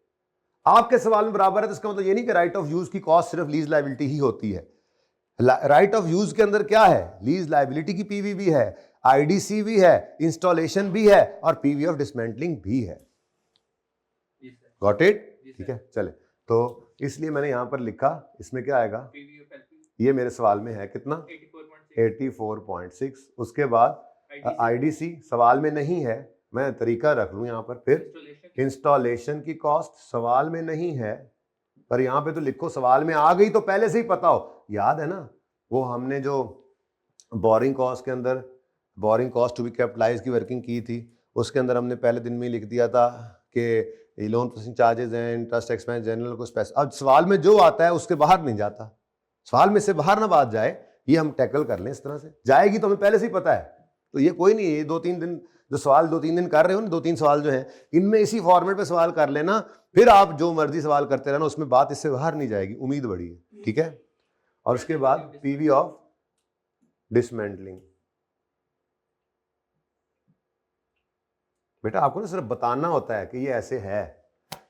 आपके सवाल में बराबर है तो इसका मतलब ये नहीं कि राइट ऑफ यूज की कॉस्ट सिर्फ लीज लायबिलिटी ही होती है। राइट ऑफ यूज के अंदर क्या है? लीज लायबिलिटी की पीवी भी है, आईडीसी भी है, इंस्टॉलेशन भी है, और पीवी ऑफ डिसमेंटलिंग भी है। Got it? ठीक है, चले। तो इसलिए मैंने यहां पर लिखा, इसमें क्या आएगा? ये मेरे सवाल में है कितना? 84.6। उसके बाद आईडीसी सवाल में नहीं है, मैं तरीका रख लूं यहां पर। फिर इंस्टॉलेशन की कॉस्ट सवाल में नहीं है, पर यहां पे तो लिखो सवाल में आ गई तो पहले से ही पता हो। याद है ना वो हमने जो बोरिंग कॉस्ट के अंदर, boring cost to be capitalise की वर्किंग की थी, उसके अंदर हमने पहले दिन में लिख दिया था कि लोन प्रोसेसिंग चार्जेस हैं, इंटरेस्ट एक्सपेंस, जनरल को स्पेस। अब सवाल में जो आता है उसके बाहर नहीं जाता, सवाल में से बाहर ना बात जाए, ये हम टैकल कर लें इस तरह से। जाएगी तो हमें पहले से ही पता है, तो ये कोई नहीं है। ये 2-3 दिन जो सवाल 2-3 दिन कर रहे हो ना, 2-3 सवाल जो है, इनमें इसी फॉर्मेट पे सवाल कर लेना, फिर आप जो मर्जी सवाल करते रहना, उसमें बात इससे बाहर नहीं जाएगी, उम्मीद बड़ी है, ठीक है। और उसके बाद पीवी ऑफ डिसमेंटलिंग। बेटा आपको ना सिर्फ बताना होता है कि ये ऐसे है,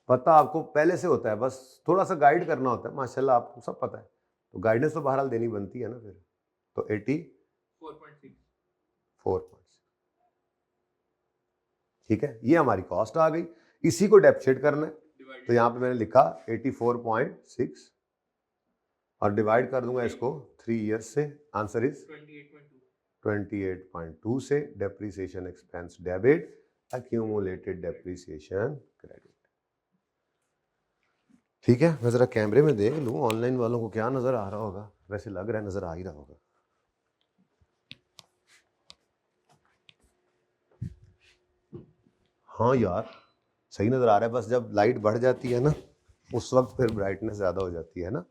पता आपको पहले से होता है, बस थोड़ा सा गाइड करना होता है। माशाल्लाह आपको सब पता है, तो गाइडेंस तो बहरहाल देनी बनती है ना फिर। तो 84.6, ठीक है। ये हमारी कॉस्ट आ गई, इसी को डेप्रिशिएट करना है, तो यहाँ पे मैंने लिखा 84.6 और डिवाइड कर दूंगा इसको 3 ईयर्स से। आंसर इज 28.2 से depreciation expense debit, accumulated depreciation credit. ठीक है, मैं जरा कैमरे में देख लूं ऑनलाइन वालों को क्या नजर आ रहा होगा। वैसे लग रहा है नजर आ ही रहा होगा। हाँ यार सही नज़र आ रहा है, बस जब लाइट बढ़ जाती है ना उस वक्त फिर ब्राइटनेस ज़्यादा हो जाती है ना।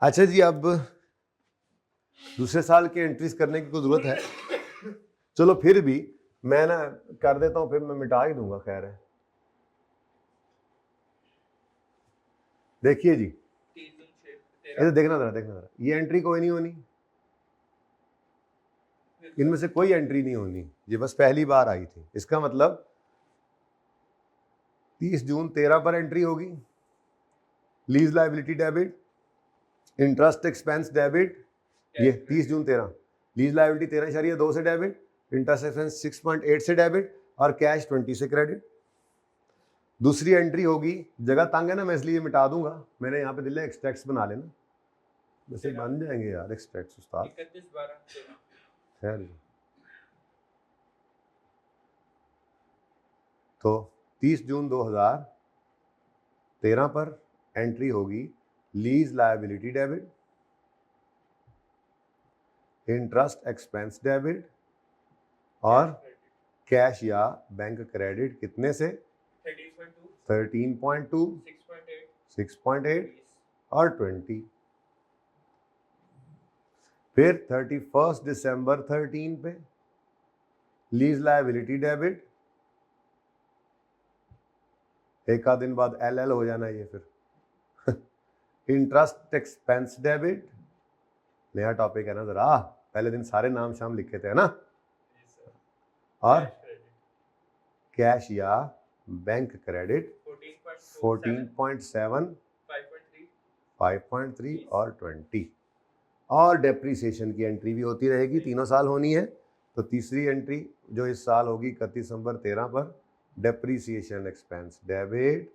अच्छा जी, अब दूसरे साल के एंट्रीज करने की कोई ज़रूरत है? चलो फिर भी मैं ना कर देता हूँ, फिर मैं मिटा ही दूंगा, खैर है। देखिए जी, 30 जून 13 इधर देखना जरा, ये एंट्री कोई नहीं होनी, इनमें से कोई एंट्री नहीं होनी, ये बस पहली बार आई थी। इसका मतलब 30 जून 13 पर एंट्री होगी, lease liability debit, interest expense debit, ये 30 जून 13, लीज लायबिलिटी 13.2 से डेबिट, इंटरेस्ट एक्सपेंस 6.8 से डेबिट और कैश 20 से क्रेडिट। दूसरी एंट्री होगी, जगह तंग है ना मैं इसलिए मिटा दूंगा, मैंने यहाँ पे दिल है एक्सट्रैक्ट्स बना लेना, वैसे बन जाएंगे यार एक्सट्रैक्ट्स उस्ताद, 31/12/13 खैर। तो 30 जून 2013 पर एंट्री होगी lease liability debit, interest expense debit और कैश या बैंक क्रेडिट कितने से? 13.2, 6.8 और 20। फिर 31 दिसंबर 13 पे लीज लायबिलिटी डेबिट, एक आध दिन बाद LL हो जाना ये फिर इंटरेस्ट एक्सपेंस डेबिट, नया टॉपिक है ना जरा, पहले दिन सारे नाम शाम लिखे थे है ना, और कैश या बैंक क्रेडिट 14.7, 5.3 और 20। और डेप्रीसिएशन की एंट्री भी होती रहेगी, तीनों साल होनी है। तो तीसरी एंट्री जो इस साल होगी 31 दिसंबर 13 पर, depreciation expense debit,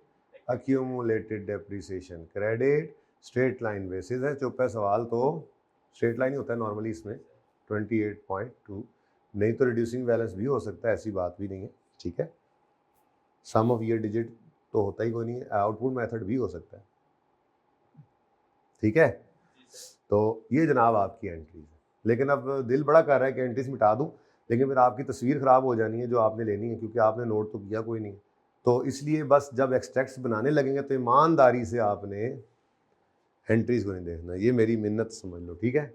accumulated depreciation credit, straight line basis है, चुप है सवाल तो स्ट्रेट लाइन ही होता है नॉर्मली इसमें, 28.2, नहीं तो रिड्यूसिंग बैलेंस भी हो सकता है, ऐसी बात भी नहीं है, ठीक है। सम ऑफ ईयर डिजिट तो होता ही कोई नहीं है, आउटपुट मेथड भी हो सकता है, ठीक है। तो ये जनाब आपकी एंट्रीज है, लेकिन अब दिल बड़ा कर रहा है कि एंट्रीज मिटा दूं, लेकिन फिर आपकी तस्वीर ख़राब हो जानी है जो आपने लेनी है, क्योंकि आपने नोट तो किया कोई नहीं। तो इसलिए बस जब एक्सट्रैक्ट्स बनाने लगेंगे तो ईमानदारी से आपने एंट्रीज को नहीं देखना, ये मेरी मिन्नत समझ लो, ठीक है।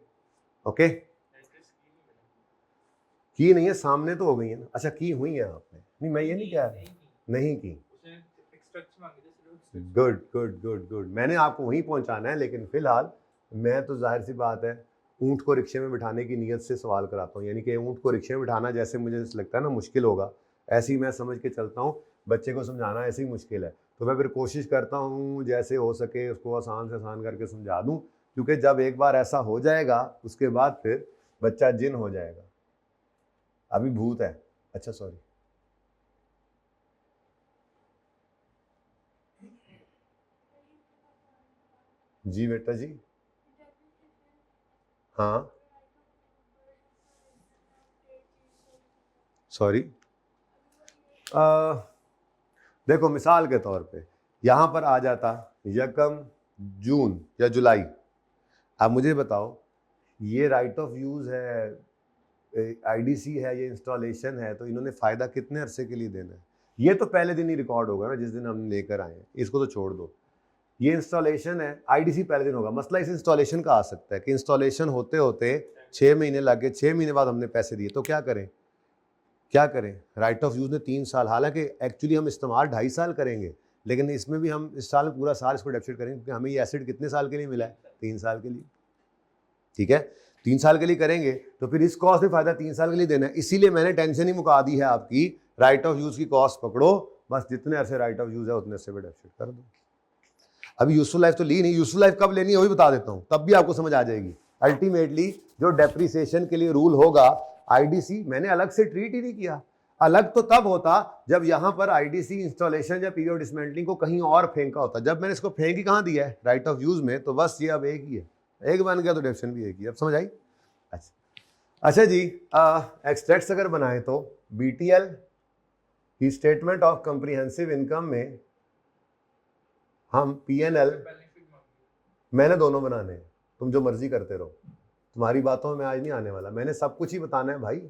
ओके, की नहीं है, सामने तो हो गई है ना। अच्छा की हुई है आपने? नहीं मैं ये नहीं कह रहा, नहीं की। गुड गुड गुड गुड, मैंने आपको वहीं पहुंचाना है, लेकिन फिलहाल मैं तो जाहिर सी बात है ऊँट को रिक्शे में बिठाने की नीयत से सवाल कराता हूँ, यानी कि ऊँट को रिक्शे में बिठाना जैसे मुझे लगता है ना मुश्किल होगा, ऐसे ही मैं समझ के चलता हूँ, बच्चे को समझाना ऐसे ही मुश्किल है, तो मैं फिर कोशिश करता हूँ जैसे हो सके उसको आसान से आसान करके समझा दूँ, क्योंकि जब एक बार ऐसा हो जाएगा उसके बाद फिर बच्चा जिन हो जाएगा, अभी भूत है। अच्छा सॉरी, जी बेटा जी, हाँ सॉरी, देखो मिसाल के तौर पे यहाँ पर आ जाता 1 जून या जुलाई, अब मुझे बताओ ये राइट ऑफ यूज़ है, IDC है, ये इंस्टॉलेशन है, तो इन्होंने फ़ायदा कितने अरसे के लिए देना है? ये तो पहले दिन ही रिकॉर्ड होगा ना जिस दिन हम लेकर आए हैं, इसको तो छोड़ दो। ये इंस्टॉलेशन है, IDC पहले दिन होगा। मसला इस इंस्टॉलेशन का आ सकता है कि इंस्टॉलेशन होते होते 6 महीने लगे, 6 महीने बाद हमने पैसे दिए, तो क्या करें? क्या करें? राइट ऑफ यूज़ ने 3 साल, हालांकि एक्चुअली हम इस्तेमाल 2.5 साल करेंगे, लेकिन इसमें भी हम इस साल पूरा साल इसको डेप्सिट करेंगे, क्योंकि हमें ये एसिड कितने साल के लिए मिला है? 3 साल के लिए, ठीक है। 3 साल के लिए करेंगे तो फिर इस कॉस्ट में फ़ायदा 3 साल के लिए देना है, इसीलिए मैंने टेंशन ही मुका दी है आपकी, राइट ऑफ यूज़ की कॉस्ट पकड़ो, बस जितने अरसे राइट ऑफ यूज़ है उतने अरसे पे डेप्सिट कर दो। अभी यूजफुल लाइफ तो ली नहीं, यूजफुल लाइफ कब लेनी है वही बता देता हूँ, तब भी आपको समझ आ जाएगी। अल्टीमेटली जो डेप्रीसिएशन के लिए रूल होगा, IDC मैंने अलग से ट्रीट ही नहीं किया, अलग तो तब होता जब यहाँ पर IDC इंस्टॉलेशन या पीरियड डिसमेंटलिंग को कहीं और फेंका होता, जब मैंने इसको फेंक ही कहाँ दिया है? राइट ऑफ यूज में, तो बस ये अब एक ही है, एक बन गया तो डेप्शन भी एक ही। अब समझ आई? अच्छा जी, एक्सट्रैक्ट्स अगर बनाए तो BTL की स्टेटमेंट ऑफ कंप्रीहेंसिव इनकम में हम PNL, मैंने दोनों बनाने हैं, तुम जो मर्जी करते रहो, तुम्हारी बातों में आज नहीं आने वाला, मैंने सब कुछ ही बताना है भाई,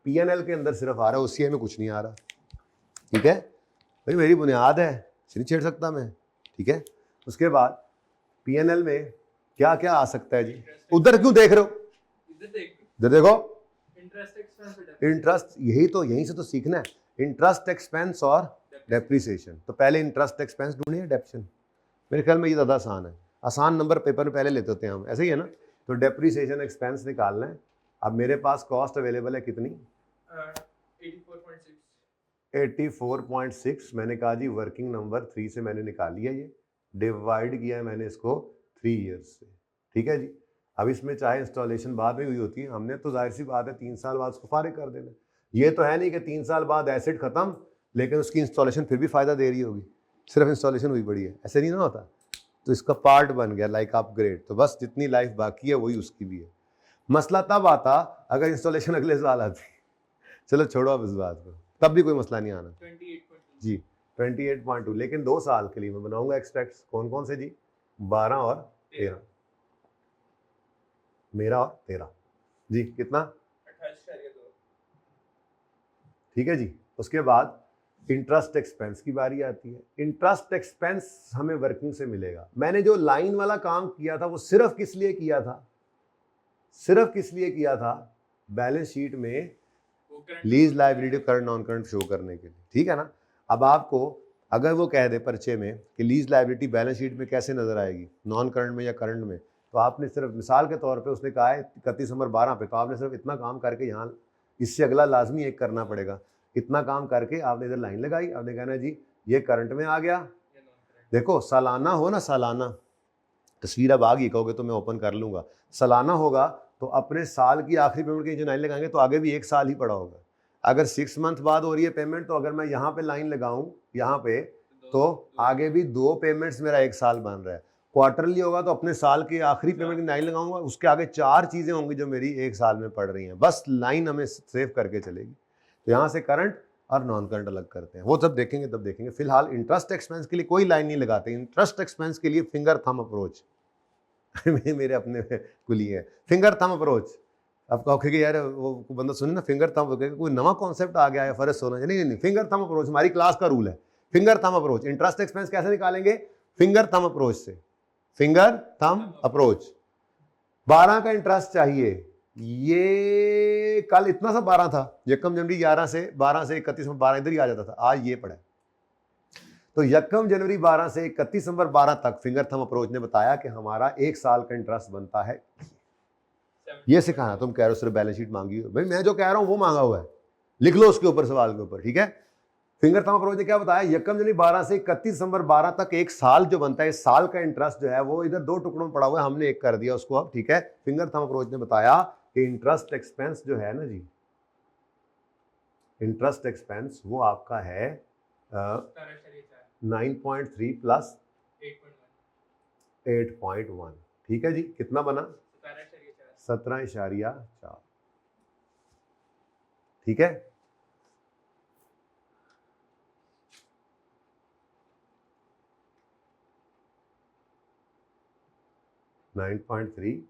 P&L के अंदर सिर्फ आ रहा है, OCI में कुछ नहीं आ रहा, ठीक है भाई, मेरी बुनियाद है, नहीं छेड़ सकता मैं, ठीक है। उसके बाद P&L में क्या क्या आ सकता है जी, उधर क्यों देख रहे हो, इधर देखो, इंटरेस्ट, यहीं से तो सीखना है, इंटरेस्ट एक्सपेंस और डेप्रिसिएशन। तो पहले इंटरेस्ट एक्सपेंस ढूंढिए, डेप्शन, मेरे ख्याल में ये ज़्यादा आसान है, आसान नंबर पेपर में पहले लेते होते हैं हम, ऐसे ही है ना। तो डेप्रिसिएशन एक्सपेंस निकालना है। अब मेरे पास कॉस्ट अवेलेबल है कितनी, 84.6, मैंने कहा जी वर्किंग नंबर 3 से मैंने निकाल लिया, ये डिवाइड किया है मैंने इसको 3 ईयर्स से, ठीक है जी। अब इसमें चाहे इंस्टॉलेशन बाद में हुई होती है, हमने तो जाहिर सी बात है 3 साल बाद उसको फारिग कर देना। ये तो है नहीं कि 3 साल बाद एसेट खत्म लेकिन उसकी इंस्टॉलेशन फिर भी फ़ायदा दे रही होगी, सिर्फ इंस्टॉलेशन हुई पड़ी है, ऐसे नहीं ना होता। तो इसका पार्ट बन गया लाइक अपग्रेड, तो बस जितनी लाइफ बाकी है वही उसकी भी है। मसला तब आता अगर इंस्टॉलेशन अगले साल आती, चलो छोड़ो अब इस बात को, तब भी कोई मसला नहीं आना 28.2 जी, 28.2, लेकिन 2 साल के लिए मैं बनाऊंगा एक्सट्रैक्ट्स, कौन कौन से जी, 12 और 13, मेरा और 13 जी, कितना 28.2, ठीक है जी। उसके बाद इंटरेस्ट एक्सपेंस की बारी आती है। इंटरेस्ट एक्सपेंस हमें वर्किंग से मिलेगा। मैंने जो लाइन वाला काम किया था वो सिर्फ किस लिए किया था, सिर्फ किस लिए किया था, बैलेंस शीट में lease liability current non current show करने के लिए, ठीक है ना। अब आपको अगर वो कह दे पर्चे में कि लीज लायबिलिटी बैलेंस शीट में कैसे नजर आएगी, नॉन करंट में या करंट में, तो आपने सिर्फ मिसाल के तौर पे उसने कहा है 31 नंबर 12 पे, तो आपने सिर्फ इतना काम करके यहाँ, इससे अगला लाजमी एक करना पड़ेगा, इतना काम करके आपने इधर लाइन लगाई, आपने कहना है जी ये करंट में आ गया। देखो सालाना हो ना, सालाना तस्वीर अब आ गई, कहोगे तो मैं ओपन कर लूंगा, सालाना होगा तो अपने साल की आखिरी पेमेंट की जो लाइन लगाएंगे तो आगे भी 1 साल ही पड़ा होगा। अगर 6 मंथ बाद हो रही है पेमेंट, तो अगर मैं यहाँ पे लाइन लगाऊं यहाँ पे, तो आगे भी 2 पेमेंट्स मेरा 1 साल बन रहा है। क्वार्टरली होगा तो अपने साल की आखिरी पेमेंट की लाइन लगाऊंगा, उसके आगे 4 चीजें होंगी जो मेरी 1 साल में पड़ रही हैं, बस लाइन हमें सेव करके चलेगी। तो यहाँ से करंट और नॉन करंट अलग करते हैं, वो जब देखेंगे तब देखेंगे। फिलहाल इंटरेस्ट एक्सपेंस के लिए कोई लाइन नहीं लगाते, इंटरेस्ट एक्सपेंस के लिए फिंगर थंब अप्रोच मेरे अपने कुली है, फिंगर थंब अप्रोच। अब कहोगे कि यार वो बंदा सुने ना फिंगर थंब, कोई नवा कॉन्सेप्ट आ गया है फर्ज सोना, नहीं नहीं, फिंगर थंब अप्रोच हमारी क्लास का रूल है, finger thumb approach. Interest expense कैसे निकालेंगे, फिंगर थंब अप्रोच से, फिंगर थंब अप्रोच। 12 का इंटरेस्ट चाहिए, ये कल इतना सा 12 था, यकम जनवरी 11 से 12 से 31 में 12 इधर ही आ जाता था, आज ये पड़ा है। तो यकम जनवरी 12 से 31 नवंबर 12 तक फिंगर थंब अप्रोच ने बताया कि हमारा 1 साल का इंटरेस्ट बनता है। ये सिखाना, तुम कह रहे हो सिर्फ बैलेंस शीट मांगी हो, भाई मैं जो कह रहा हूं वो मांगा हुआ है, लिख लो उसके ऊपर सवाल के ऊपर, ठीक है। फिंगर थंब अप्रोच ने क्या बताया, यकम जनवरी 12 से 31 दिसंबर 12 तक 1 साल जो बनता है, इस साल का इंटरेस्ट जो है वो इधर 2 टुकड़ों में पड़ा हुआ है, हमने एक कर दिया उसको अब, ठीक है। फिंगर थंब अप्रोच ने बताया कि इंटरेस्ट एक्सपेंस जो है ना जी, इंटरेस्ट एक्सपेंस वो आपका है 9.3 प्लस 8.1, ठीक है जी। कितना बना, 17.4, ठीक है। (9.3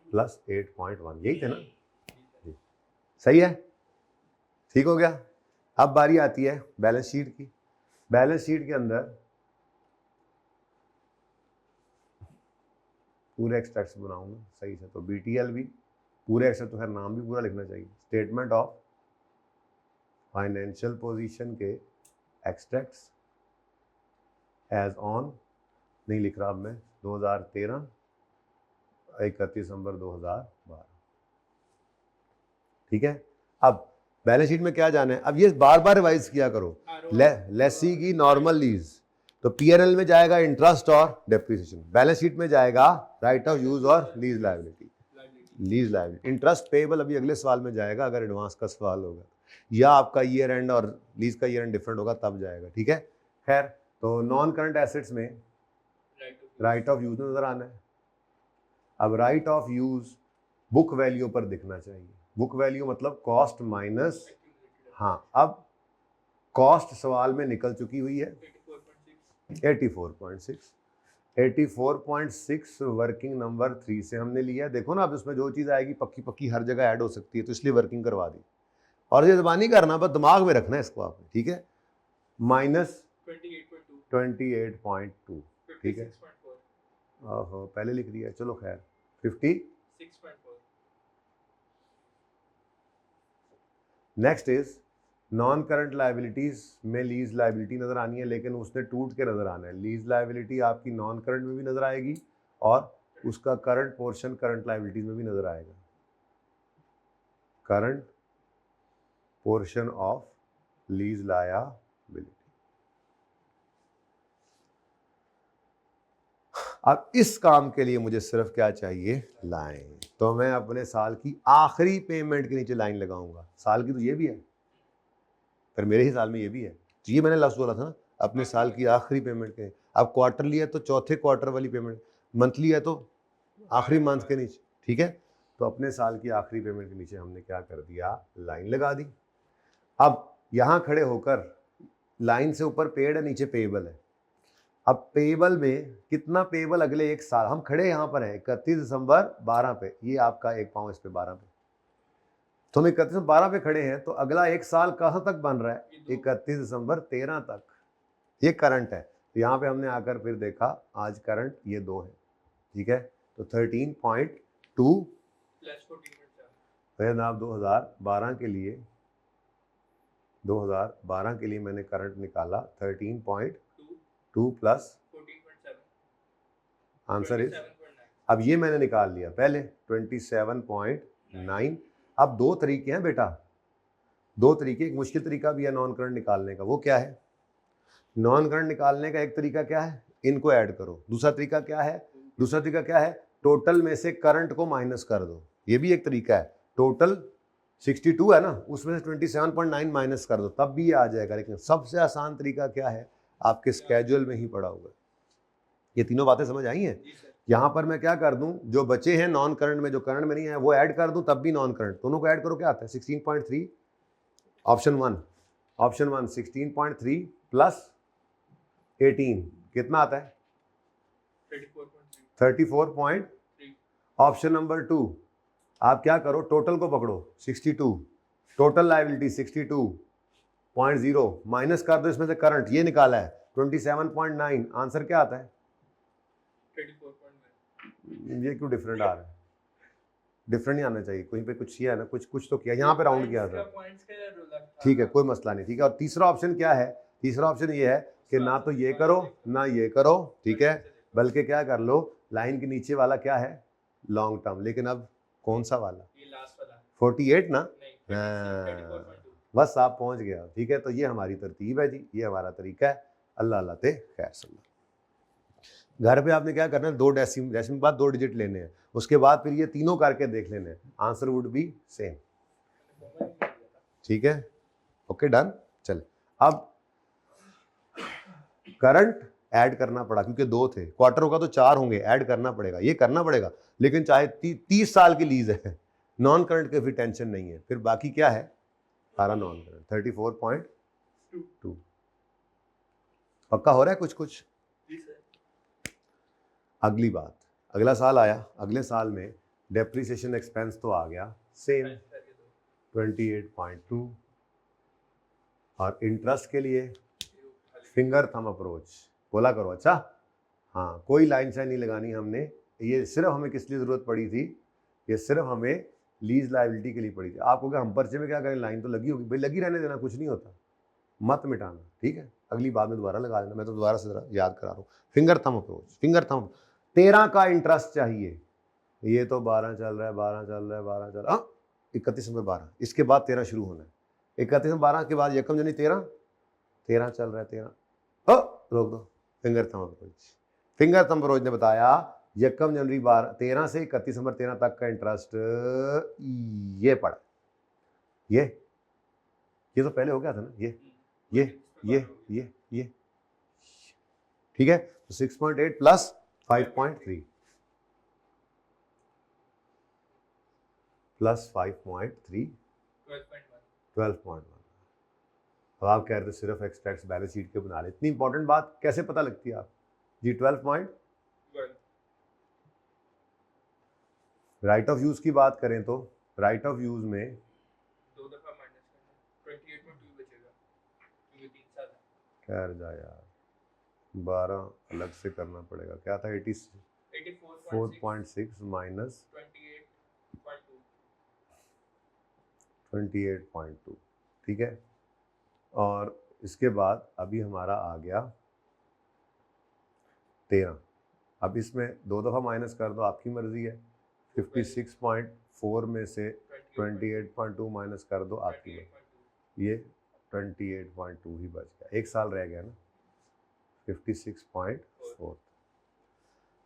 प्लस 8.1) यही थे ना, सही है, ठीक हो गया। अब बारी आती है बैलेंस शीट की। बैलेंस शीट के अंदर पूरे एक्सट्रैक्ट्स बनाऊंगा सही से, तो BTL भी पूरे एक्सट्रैक्ट, तो खैर नाम भी पूरा लिखना चाहिए, स्टेटमेंट ऑफ फाइनेंशियल पोजीशन के एक्सट्रैक्ट्स एज ऑन, नहीं लिख रहा अब मैं, 2013 31 दिसंबर 2012, ठीक है। अब बैलेंस शीट में क्या जाना है, अब ये बार बार रिवाइज किया करो, लेसी की नॉर्मल लीज, तो P&L में जाएगा इंटरेस्ट और डेप्रिसिएशन, बैलेंस शीट में जाएगा राइट ऑफ यूज और lease liability, lease liability. Interest payable अभी अगले सवाल में जाएगा, अगर एडवांस का सवाल होगा, या आपका ईयर एंड और लीज का ईयर एंड डिफरेंट होगा तब जाएगा, ठीक है। खैर, तो नॉन करंट एसेट्स में राइट ऑफ यूज नजर आना है। अब right off use book value पर दिखना चाहिए, बुक वैल्यू मतलब कॉस्ट माइनस, हाँ अब कॉस्ट सवाल में निकल चुकी हुई है 84.6, 84.6 वर्किंग नंबर 3 से हमने लिया। देखो ना अब इसमें जो चीज़ आएगी पक्की पक्की हर जगह ऐड हो सकती है, तो इसलिए वर्किंग करवा दी। और ये जबानी करना, बस दिमाग में रखना है इसको आपने, ठीक है। माइनस 28.2, ठीक है। 56.4, ओहो, पहले लिख दिया, चलो खैर 56.4। Next is non current liabilities में लीज लाइबिलिटी नजर आनी है, लेकिन उसने टूट के नजर आना है। लीज लाइबिलिटी आपकी नॉन करंट में भी नजर आएगी और उसका करंट पोर्शन करंट लाइबिलिटीज में भी नजर आएगा। Current portion of lease liability. अब इस काम के लिए मुझे सिर्फ क्या चाहिए, लाइन। तो मैं अपने साल की आखिरी पेमेंट के नीचे लाइन लगाऊंगा। साल की तो ये भी है, पर मेरे ही साल में ये भी है, तो ये मैंने लफ्ज़ बोला था ना, अपने साल की आखिरी पेमेंट के। अब क्वार्टरली है तो चौथे क्वार्टर वाली पेमेंट, मंथली है तो आखिरी मंथ के नीचे, ठीक है। तो अपने साल की आखिरी पेमेंट के नीचे हमने क्या कर दिया, लाइन लगा दी। अब यहाँ खड़े होकर लाइन से ऊपर पेड है, नीचे पेएबल है। अब पेएबल में कितना पेएबल अगले एक साल, हम खड़े यहाँ पर है 31 दिसंबर 12 पे, ये आपका एक पाँव इस पे 12 पे, तो हम 31 12 पे खड़े हैं, तो अगला एक साल कहाँ तक बन रहा है, 31 दिसंबर 13 तक। ये करंट है। तो यहाँ पे हमने आकर फिर देखा आज करंट ये 2 है, ठीक है। तो 13.2 फिर जनाब 2012 के लिए, 2012 के लिए मैंने करंट निकाला 13.2 प्लस 14.7, आंसर इज, 27.9। अब ये मैंने निकाल लिया पहले 27.9। अब दो तरीके हैं बेटा, दो तरीके। एक मुश्किल तरीका भी है नॉन करंट निकालने का, वो क्या है, नॉन करंट निकालने का एक तरीका क्या है, इनको ऐड करो। दूसरा तरीका क्या है, दूसरा तरीका क्या है, टोटल में से करंट को माइनस कर दो। ये भी एक तरीका है। टोटल 62 है ना, उसमें से 27.9 माइनस कर दो, तब भी ये आ जाएगा। लेकिन सबसे आसान तरीका क्या है, आपके स्केड्यूल में ही पड़ा हुआ है। ये तीनों बातें समझ आई हैं। यहाँ पर मैं क्या कर दूं, जो बचे हैं नॉन करंट में, जो करंट में नहीं है वो ऐड कर दूं, तब भी नॉन करंट, दोनों को ऐड करो, क्या आता है 16.3। ऑप्शन वन 16.3 प्लस 18 कितना आता है 34.3। ऑप्शन नंबर 2 आप क्या करो, टोटल को पकड़ो 62, टोटल लायबिलिटी 62.0 माइनस कर दो इसमें से करंट, ये निकाला है 27.9, आंसर क्या आता है 34.9। ये क्यों डिफरेंट आ रहा है, डिफरेंट नहीं आना चाहिए, कहीं पे कुछ किया है ना, कुछ तो किया, यहाँ पे राउंड किया था, ठीक है कोई मसला नहीं, ठीक है। और तीसरा ऑप्शन क्या है, तीसरा ऑप्शन ये है कि ना तो ये करो ना ये करो, ठीक है, बल्कि क्या कर लो, लाइन के नीचे वाला क्या है लॉन्ग टर्म। लेकिन अब कौन सा वाला, ये लास्ट वाला 48 ना, नहीं, 34.2। बस आप पहुंच गया, ठीक है। तो ये हमारी तरतीब है जी, ये हमारा तरीका है। अल्लाह अल्लाह ते खैर सल्ला। घर पे आपने क्या करना है, 2 डेसिमल के बाद 2 डिजिट लेने हैं, उसके बाद फिर ये तीनों करके देख लेने हैं, आंसर वुड बी सेम, ठीक है, ओके डन। चल अब करंट ऐड करना पड़ा, क्योंकि 2 थे, क्वार्टर होगा तो 4 होंगे, ऐड करना पड़ेगा, ये करना पड़ेगा। लेकिन चाहे 30 साल की लीज है, नॉन करंट के फिर टेंशन नहीं है। फिर बाकी क्या है, सारा नॉन करंट 34.2। पक्का हो रहा है कुछ कुछ। अगली बात, अगला साल आया, अगले साल में डेप्रिसिएशन एक्सपेंस तो आ गया सेम 28.2, और इंटरेस्ट के लिए फिंगर थंब अप्रोच बोला करो, अच्छा हाँ, कोई लाइन शाइन नहीं लगानी हमने। ये सिर्फ हमें किस लिए ज़रूरत पड़ी थी, ये सिर्फ हमें लीज लायबिलिटी के लिए पड़ी थी। आपको क्या, हम पर्चे में क्या करें, लाइन तो लगी होगी भाई, लगी रहने देना, कुछ नहीं होता, मत मिटाना, ठीक है। अगली बार में दोबारा लगा देना, मैं तो दोबारा से जरा याद करा रहा हूँ। Finger thumb approach, finger thumb 13 का इंटरेस्ट चाहिए, ये तो 12 चल रहा है, 12 चल रहा है, 12 चल रहा है, 31 में 12, इसके बाद 13 शुरू होना है, 31 में 12 के बाद यकम जनी 13 चल रहा है, 13 रोक दो, finger thumb approach. Finger thumb approach ने बताया यकम जनवरी 13 से 31 दिसंबर 13 तक का इंटरेस्ट ये पड़ा, ये तो पहले हो गया था ना, ये ठीक है। तो 6.8 प्लस 5.3 प्लस 5.3 12.1। अब आप कह रहे थे सिर्फ एक्सट्रैक्ट्स बैलेंस शीट के बना ले, इतनी इंपॉर्टेंट बात कैसे पता लगती है आप जी। 12.1 राइट ऑफ यूज की बात करें तो राइट ऑफ यूज में 2 दफा माइनस खैर जा यार, 12 अलग से करना पड़ेगा। क्या था 84.6 माइनस 28.2, ठीक है। और इसके बाद अभी हमारा आ गया 13। अब इसमें 2 दफ़ा माइनस कर दो, आपकी मर्ज़ी है। 56.4 में से 28.2 माइनस कर दो, आपकी मर्ज़ी। ये 28.2 ही बच गया, 1 साल रह गया ना। 56.4।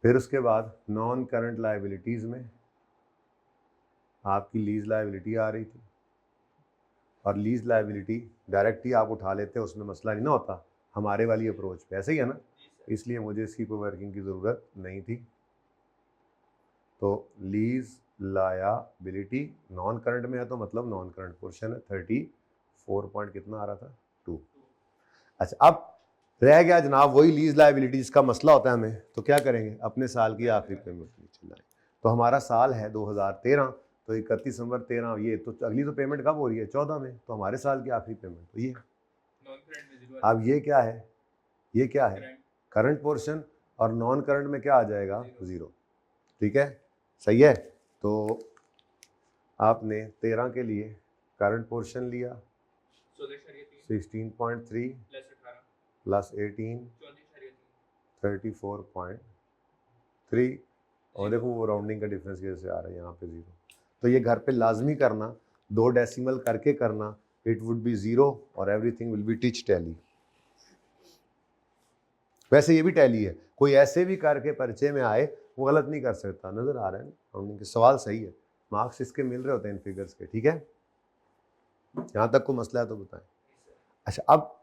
फिर उसके बाद नॉन करंट लाइबिलिटीज़ में आपकी लीज लाइबिलिटी आ रही थी, और लीज लाइबिलिटी डायरेक्ट ही आप उठा लेते हैं, उसमें मसला नहीं ना होता हमारे वाली अप्रोच पे, ऐसे ही है ना। इसलिए मुझे इसकी कोई वर्किंग की ज़रूरत नहीं थी। तो लीज लायबिलिटी नॉन करंट में है, तो मतलब नॉन करंट पोर्शन है। 34 पॉइंट कितना आ रहा था, 2। अच्छा, अब रह गया जनाब वही लीज लायबिलिटी जिसका मसला होता है हमें। तो क्या करेंगे, अपने साल की आखिरी पेमेंट चलाएं। तो हमारा साल है 2013, तो 31 दिसंबर 13, ये तो अगली तो पेमेंट कब हो रही है, 14 में। तो हमारे साल की आखिरी पेमेंट तो ये। अब ये क्या है, ये क्या है, करंट पोर्शन, और नॉन करंट में क्या आ जाएगा, 0। ठीक है, सही है। तो आपने 13 के लिए करंट पोर्शन लिया 16.3 प्लस 18 34.3, और देखो वो राउंडिंग का डिफरेंस कैसे आ रहा है यहाँ पे 0। तो ये घर पे लाजमी करना, 2 डेसिमल करके करना, इट वुड बी 0 और everything will be teach tally. वैसे ये भी टैली है, कोई ऐसे भी करके परिचय में आए वो गलत नहीं कर सकता। नजर आ रहा है राउंडिंग के सवाल सही है, मार्क्स इसके मिल रहे होते हैं इन फिगर्स के, ठीक है। यहाँ तक कोई मसला है तो बताएं। अच्छा, अब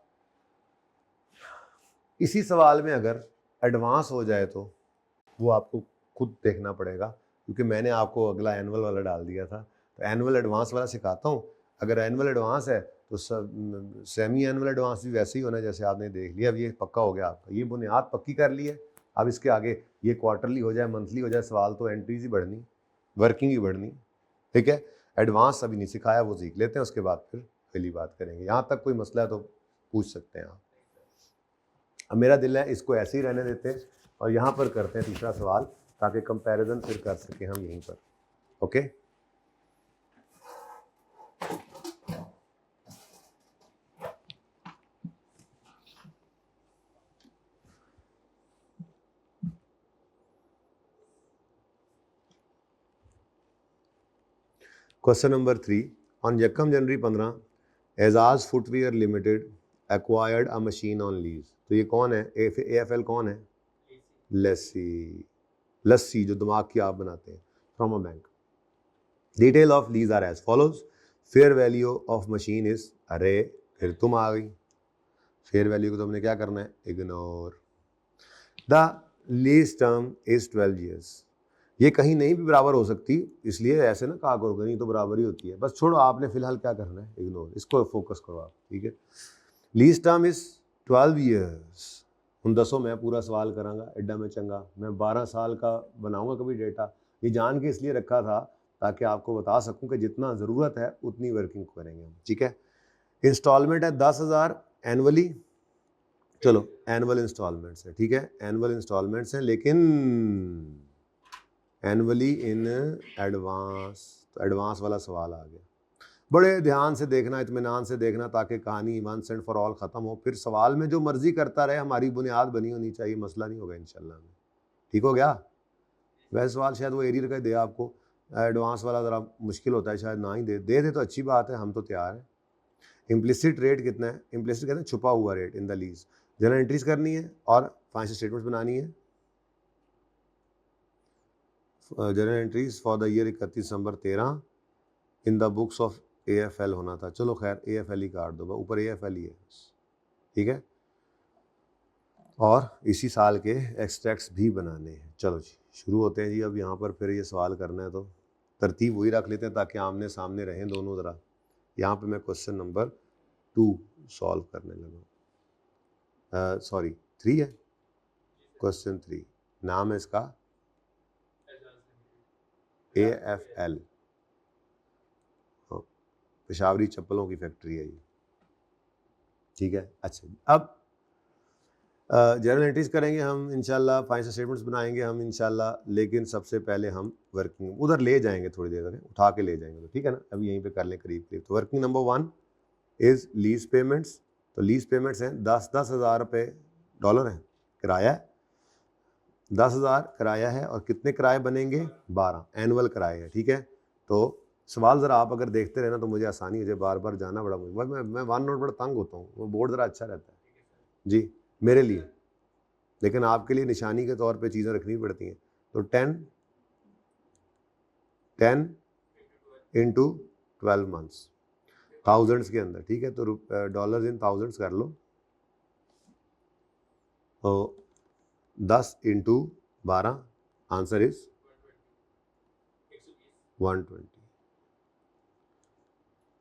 इसी सवाल में अगर एडवांस हो जाए तो वो आपको खुद देखना पड़ेगा, क्योंकि मैंने आपको अगला एनुअल वाला डाल दिया था। तो एनुअल एडवांस वाला सिखाता हूँ। अगर एनुअल एडवांस है तो सेमी एनुअल एडवांस भी वैसे ही होना है जैसे आपने देख लिया। अब ये पक्का हो गया आपका, ये बुनियाद पक्की कर ली है। अब इसके आगे ये क्वार्टरली हो जाए, मंथली हो जाए, सवाल तो एंट्रीज ही बढ़नी, वर्किंग ही बढ़नी, ठीक है। एडवांस अभी नहीं सिखाया, वो सीख लेते हैं, उसके बाद फिर पहली बात करेंगे। यहाँ तक कोई मसला है तो पूछ सकते हैं आप। अब मेरा दिल है इसको ऐसे ही रहने देते हैं और यहाँ पर करते हैं तीसरा सवाल, ताकि कंपैरिजन फिर कर सकें हम यहीं पर। Okay, question number 3। ऑन यकम जनवरी 15 Ejaz footwear limited acquired a machine on lease. तो ये कौन है, AFL कौन है, लस्सी, लस्सी जो दिमाग की आप बनाते हैं, from a bank. Detail of lease are as follows. Fair value of machine is, अरे फिर तुम आ गई, फेयर वैल्यू को तुमने क्या करना है, ignore. The lease term is 12 years। ये कहीं नहीं भी बराबर हो सकती, इसलिए ऐसे ना कहा करो नहीं तो बराबर ही होती है। बस छोड़ो, आपने फिलहाल क्या करना है, इग्नोर, इसको फोकस करो आप, ठीक है। Lease term is 12 years। उन 10 मैं पूरा सवाल करांगा, एडा में चंगा मैं 12 साल का बनाऊंगा कभी डेटा। ये जान के इसलिए रखा था ताकि आपको बता सकूं कि जितना ज़रूरत है उतनी वर्किंग करेंगे हम, ठीक है। इंस्टॉलमेंट है 10,000 एनुअली, चलो एनुअल इंस्टॉलमेंट्स है, ठीक है, एनुअल इंस्टॉलमेंट्स हैं, लेकिन एनुअली इन एडवांस। तो एडवांस वाला सवाल आ गया। बड़े ध्यान से देखना, इत्मीनान से देखना, ताकि कहानी वंस एंड फॉर ऑल ख़त्म हो। फिर सवाल में जो मर्जी करता रहे, हमारी बुनियाद बनी होनी चाहिए, मसला नहीं होगा इंशाल्लाह। ठीक हो गया। वैसे सवाल शायद वो एरियर का दे आपको, एडवांस वाला ज़रा मुश्किल होता है, शायद ना ही दे तो अच्छी बात है, हम तो तैयार हैं। इम्प्लिसिट रेट कितना है, इम्प्लिसिट कहते हैं छुपा हुआ rate in the lease. General entries करनी है और फाइनेंशियल स्टेटमेंट्स बनानी है। General entries for the year 31 December 13 in the books of AFL होना था, चलो खैर AFL ही काट दो, ऊपर AFL ही है, ठीक है। और इसी साल के एक्सट्रैक्ट्स भी बनाने हैं। चलो जी शुरू होते हैं जी। अब यहाँ पर फिर ये सवाल करना है तो तरतीब वही रख लेते हैं ताकि आमने सामने रहें दोनों। ज़रा यहाँ पे मैं क्वेश्चन नंबर 2 सॉल्व करने लगा, सॉरी 3 है, क्वेश्चन 3। नाम है इसका AFL, पेशावरी चप्पलों की फैक्ट्री है ये, ठीक है। अच्छा, अब जर्नल एंट्रीज करेंगे हम इंशाल्लाह, फाइनेंशियल स्टेटमेंट्स बनाएंगे हम इंशाल्लाह, लेकिन सबसे पहले हम वर्किंग उधर ले जाएंगे, थोड़ी देर तक उठा के ले जाएंगे, तो ठीक है ना, अभी यहीं पे कर लें करीब करीब। तो working number 1 is lease payments. तो लीज पेमेंट्स हैं 10-10 हज़ार रुपये डॉलर हैं, किराया है 10,000 किराया है, और कितने किराए बनेंगे 12 एनुअल किराए हैं, ठीक है। तो सवाल ज़रा आप अगर देखते रहे ना तो मुझे आसानी हो जाए, बार बार जाना बड़ा मुझे, मैं वन नोट बड़ा तंग होता हूँ, वो बोर्ड ज़रा अच्छा रहता है जी मेरे लिए, लेकिन आपके लिए निशानी के तौर पे चीज़ें रखनी पड़ती हैं। तो 10 इंटू 12 मंथ्स, थाउजेंड्स के अंदर, ठीक है। तो डॉलर्स इन थाउजेंड्स कर लो, तो 10 इंटू 12, आंसर इज 120।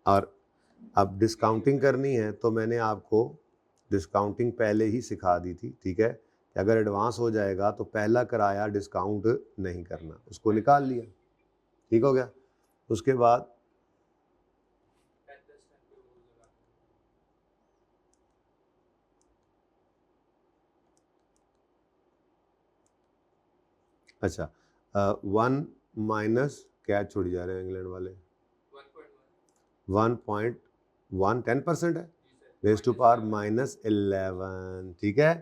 और अब डिस्काउंटिंग करनी है तो मैंने आपको डिस्काउंटिंग पहले ही सिखा दी थी, ठीक है, कि अगर एडवांस हो जाएगा तो पहला किराया डिस्काउंट नहीं करना, उसको निकाल लिया, ठीक हो गया। उसके बाद अच्छा 1 माइनस क्या छोड़ी जा रहे हैं इंग्लैंड वाले, 1.1 10% है, रेज टू पावर -11, ठीक है,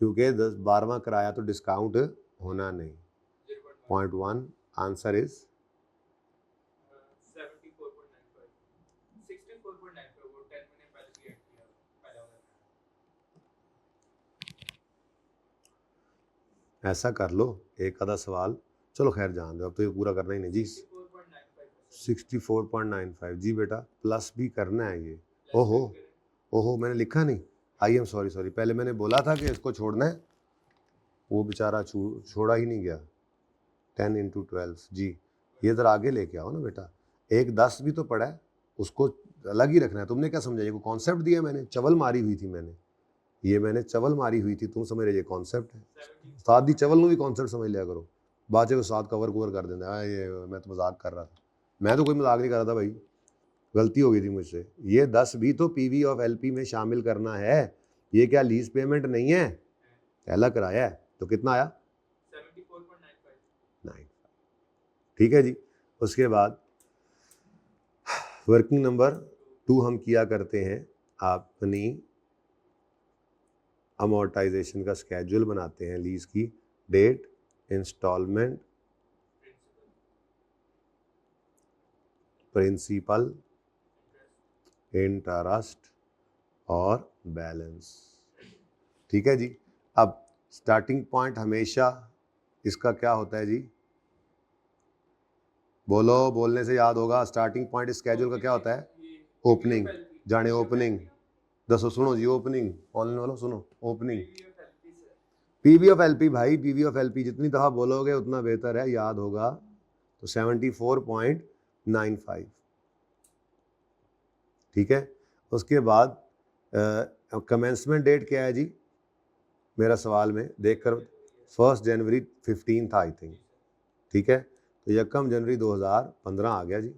क्योंकि 12वां किराया तो डिस्काउंट होना नहीं। 0.1 आंसर इज 64.95 ऐसा कर लो, एक आधा सवाल, चलो खैर जान दो, अब तो ये पूरा करना ही नहीं जी। 64.95 जी बेटा, प्लस भी करना है ये। ओहो ओहो, मैंने लिखा नहीं, आई एम सॉरी, पहले मैंने बोला था कि इसको छोड़ना है, वो बेचारा छोड़ा ही नहीं गया। 10 इंटू 12 जी, ये ज़रा आगे लेके आओ ना बेटा, एक 10 भी तो पड़ा है, उसको अलग ही रखना है। तुमने क्या समझा, ये को कॉन्सेप्ट दिया मैंने, चवल मारी हुई थी मैंने चवल मारी हुई थी, तुम समझ रहे ये कॉन्सेप्ट है, साथ दी चवल में भी कॉन्सेप्ट समझ लिया करो, बाचे को साथ कवर कर देना है, ये मैं तो मजाक कर रहा था, मैं तो कोई मजाक नहीं कर रहा था भाई, गलती हो गई थी मुझसे। ये 10 भी तो पीवी ऑफ एलपी में शामिल करना है, ये क्या लीज पेमेंट नहीं है, पहला किराया है, तो कितना आया 74.95, ठीक है जी। उसके बाद वर्किंग नंबर 2 हम किया करते हैं, अपनी अमोर्टाइजेशन का स्केड्यूल बनाते हैं, लीज की डेट, इंस्टॉलमेंट, प्रिंसिपल, इंटरेस्ट और बैलेंस, ठीक है जी। अब स्टार्टिंग पॉइंट हमेशा इसका क्या होता है जी, बोलो, बोलने से याद होगा, स्टार्टिंग पॉइंट स्केड्यूल का क्या होता है, ओपनिंग, जाने ओपनिंग, दसो सुनो जी, ओपनिंग ऑनलाइन वालों सुनो, ओपनिंग पीवी ऑफ एलपी भाई, पीवी ऑफ एलपी जितनी दफ़ा बोलोगे उतना बेहतर है, याद होगा। तो 74.95, ठीक है। उसके बाद कमेंसमेंट डेट क्या है जी, मेरा सवाल में देख कर 1 जनवरी 15 था आई थिंक, ठीक है, तो 1 जनवरी 2015 आ गया जी।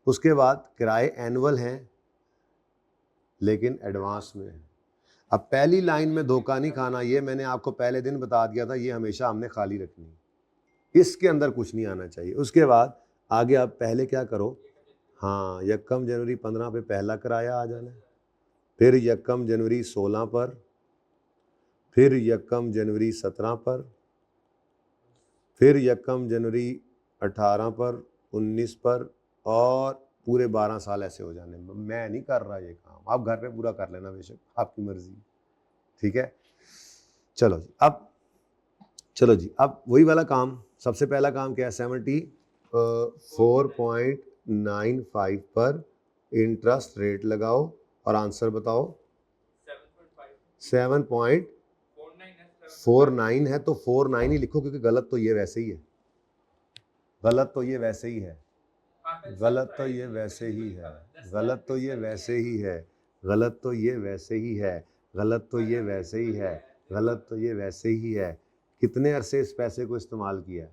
उसके बाद किराए एनुअल हैं लेकिन एडवांस में है। अब पहली लाइन में धोखा नहीं खाना, ये मैंने आपको पहले दिन बता दिया था, ये हमेशा हमने खाली रखनी, इसके अंदर कुछ नहीं आना चाहिए। उसके बाद आगे आप पहले क्या करो, हाँ 1 जनवरी 15 पे पहला किराया आ जाना है, फिर 1 जनवरी 16 पर, फिर 1 जनवरी 17 पर, फिर 1 जनवरी 18 पर, 19 पर, और पूरे 12 साल ऐसे हो जाने। मैं नहीं कर रहा ये काम, आप घर पे पूरा कर लेना बेशक, आपकी मर्जी, ठीक है। चलो जी, अब वही वाला काम, सबसे पहला काम क्या है, 74.95 पर इंटरेस्ट रेट लगाओ और आंसर बताओ। 7.49 है तो 49 ही लिखो, क्योंकि गलत तो ये वैसे ही है, गलत तो ये वैसे ही है, गलत तो ये वैसे ही है, गलत तो ये वैसे ही है, गलत तो ये वैसे ही है, गलत तो ये वैसे ही है, गलत तो ये वैसे ही है। कितने अरसे इस पैसे को इस्तेमाल किया है,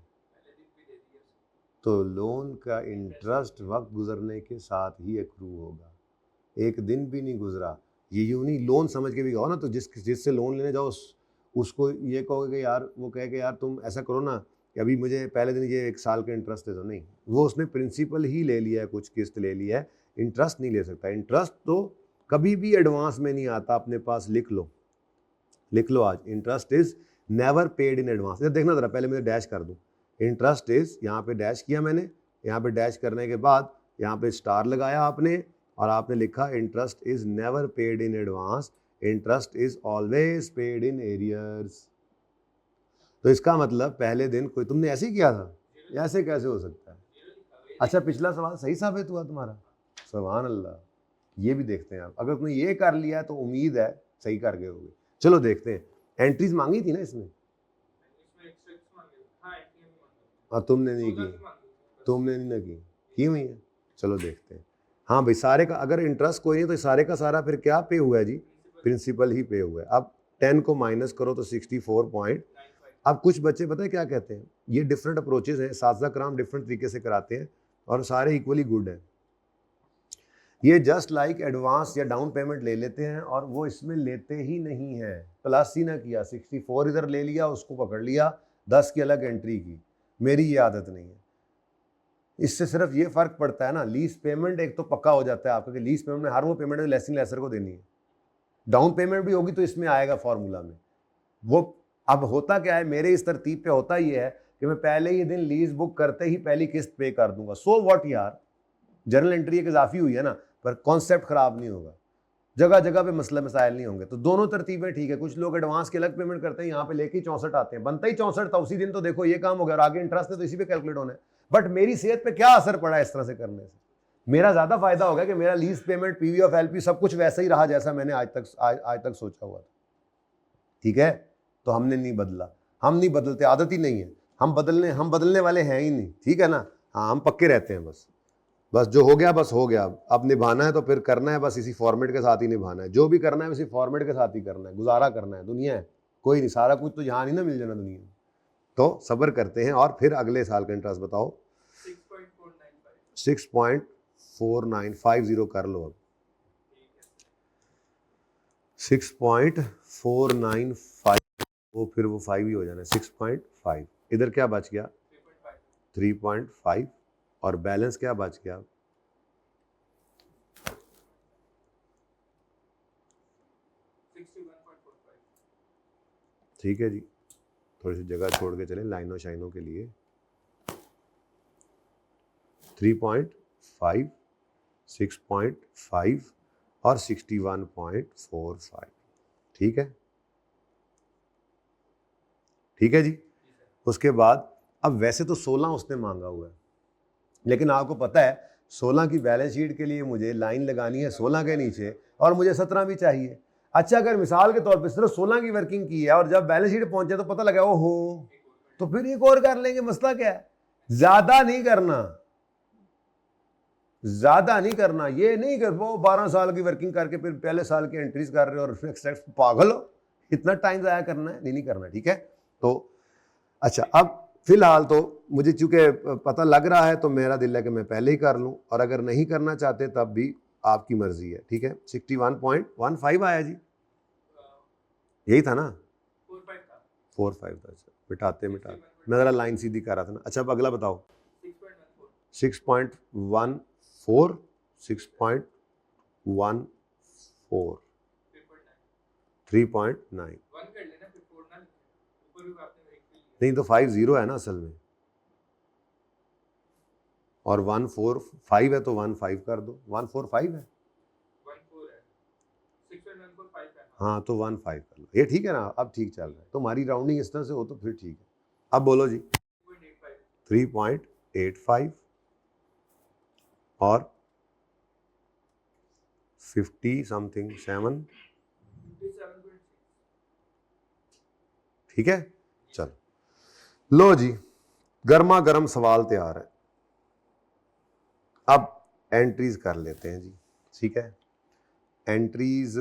तो लोन का इंटरेस्ट वक्त गुजरने के साथ ही एक्रू होगा, एक दिन भी नहीं गुजरा ये यूँ नहीं, लोन समझ के भी कहो ना, तो जिससे लोन लेने जाओ उसको ये कहोगे कि यार, वो कहे कि यार तुम ऐसा करो ना कि अभी मुझे पहले दिन ये 1 साल का इंटरेस्ट दे दो। नहीं, वो उसने प्रिंसिपल ही ले लिया है, कुछ किस्त ले लिया है, इंटरेस्ट नहीं ले सकता। इंटरेस्ट तो कभी भी एडवांस में नहीं आता, अपने पास लिख लो आज, interest is never paid in advance. देखना ज़रा, पहले मैं डैश कर दूँ, इंटरेस्ट इज, यहाँ पे डैश किया मैंने, यहाँ पे डैश करने के बाद यहाँ पे स्टार लगाया आपने और आपने लिखा interest is never paid in advance, interest is always paid in arrears. तो इसका मतलब पहले दिन कोई, तुमने ऐसे ही किया था, ऐसे कैसे हो सकता है? अच्छा, पिछला सवाल सही साबित हुआ तुम्हारा, सुभान अल्लाह। ये भी देखते हैं आप, अगर तुमने ये कर लिया है तो उम्मीद है सही कर गए होगे। चलो देखते हैं, एंट्रीज मांगी थी ना इसमें, और तुमने नहीं की, तुमने नहीं की हुई है। चलो देखते हैं। हाँ भाई, सारे का अगर इंटरेस्ट कोई नहीं तो सारे का सारा फिर क्या पे हुआ है जी? प्रिंसिपल ही पे हुआ है। अब 10 को माइनस करो तो 64 पॉइंट। अब कुछ बच्चे पता है क्या कहते हैं, ये डिफरेंट अप्रोचेज हैं, साजा कराम डिफरेंट तरीके से कराते हैं और सारे इक्वली गुड हैं। ये जस्ट लाइक एडवांस या डाउन पेमेंट ले लेते हैं और वो इसमें लेते ही नहीं है। प्लस ही ना किया, 64 इधर ले लिया, उसको पकड़ लिया, 10 की अलग एंट्री की। मेरी ये आदत नहीं है। इससे सिर्फ ये फर्क पड़ता है ना, लीज पेमेंट एक तो पक्का हो जाता है आपका कि लीज पेमेंट में हर वो पेमेंट लेसिंग लेसर को देनी है। डाउन पेमेंट भी होगी तो इसमें आएगा फॉर्मूला में वो। अब होता क्या है, मेरे इस तरतीब पे होता ये है कि मैं पहले ही दिन लीज बुक करते ही पहली किस्त पे कर दूंगा। सो व्हाट यार, जर्नल एंट्री एक इजाफी हुई है ना, पर कॉन्सेप्ट खराब नहीं होगा, जगह जगह पे मसले मसाइल नहीं होंगे। तो दोनों तरतीबें ठीक है। कुछ लोग एडवांस के अलग पेमेंट करते हैं, यहाँ पे लेके 64 आते हैं, बनता ही 64 था उसी दिन, तो देखो ये काम हो गया और आगे इंटरेस्ट है तो इसी पे कैलकुलेट होना है। बट मेरी सेहत पे क्या असर पड़ा इस तरह से करने से? मेरा ज्यादा फायदा होगा कि मेरा lease payment, PV of LP सब कुछ वैसा ही रहा जैसा मैंने आज तक सोचा हुआ था। ठीक है, तो हमने नहीं बदला, हम नहीं बदलते, आदत ही नहीं है। हम बदलने वाले हैं ही नहीं, ठीक है ना। हाँ, हम पक्के रहते हैं, बस जो हो गया बस हो गया। अब निभाना है तो फिर करना है, बस इसी फॉर्मेट के साथ ही निभाना है। जो भी करना है इसी फॉर्मेट के साथ ही करना है, गुजारा करना है। दुनिया है कोई नहीं, सारा कुछ तो यहाँ नहीं ना मिल जाना दुनिया में। तो सब्र करते हैं और फिर अगले साल का इंटरेस्ट बताओ। 6.4950 कर लो अब। 6.495, वो फिर वो 5 ही हो जाना है, 6.5। इधर क्या बच गया? 3.5 और बैलेंस क्या बच गया? ठीक है जी, थोड़ी सी जगह छोड़ के चले लाइनों शाइनों के लिए। 3.5, 6.5 और 61.45। ठीक है, ठीक है जी। उसके बाद अब वैसे तो 16 उसने मांगा हुआ है, लेकिन आपको पता है 16 की बैलेंस शीट के लिए मुझे लाइन लगानी है 16 के नीचे, और मुझे 17 भी चाहिए। अच्छा, अगर मिसाल के तौर पे सिर्फ 16 की वर्किंग की है और जब बैलेंस शीट पहुंचे तो पता लगा ओ हो, तो फिर एक और कर लेंगे। मसला क्या है? ज्यादा नहीं करना, ज्यादा नहीं करना। ये नहीं कर वो 12 साल की वर्किंग करके फिर पहले साल की एंट्रीज कर रहे हो और फिर पागल हो, इतना टाइम जाया करना है? नहीं करना, ठीक है। तो अच्छा, अब फिलहाल तो मुझे चूंकि पता लग रहा है तो मेरा दिल है कि मैं पहले ही कर लूं, और अगर नहीं करना चाहते तब भी आपकी मर्जी है, ठीक है। 61.15 आया जी, यही था ना? 4.5 था। अच्छा, मिटाते मैं ज़रा लाइन सीधी कर रहा था ना। अच्छा, अब अगला बताओ। 6.14, 6.14, 3.9। नहीं तो 50 है ना असल में, और 145 है तो 15 कर दो। 145 है, 6.145 है। हाँ, तो 15 कर लो, ये ठीक है ना? अब ठीक चल रहा है, तुम्हारी राउंडिंग इस तरह से हो तो फिर ठीक है। अब बोलो जी। 3.85 और 50 समथिंग 7। ठीक है, चलो लो जी, गर्मा गर्म सवाल तैयार है। अब एंट्रीज कर लेते हैं जी, ठीक है। एंट्रीज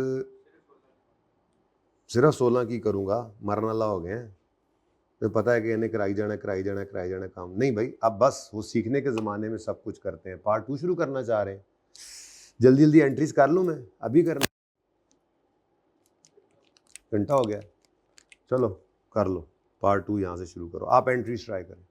सिर्फ 16 की करूंगा, मरने वाला हो गए हैं। तो पता है कि इन्हें कराई जाना काम नहीं भाई। अब बस वो सीखने के ज़माने में सब कुछ करते हैं। पार्ट 2 शुरू करना चाह रहे हैं, जल्दी जल्दी एंट्रीज कर लूँ मैं, अभी करना। घंटा हो गया, चलो कर लो पार्ट 2 यहाँ से शुरू करो। आप एंट्रीज ट्राई करें।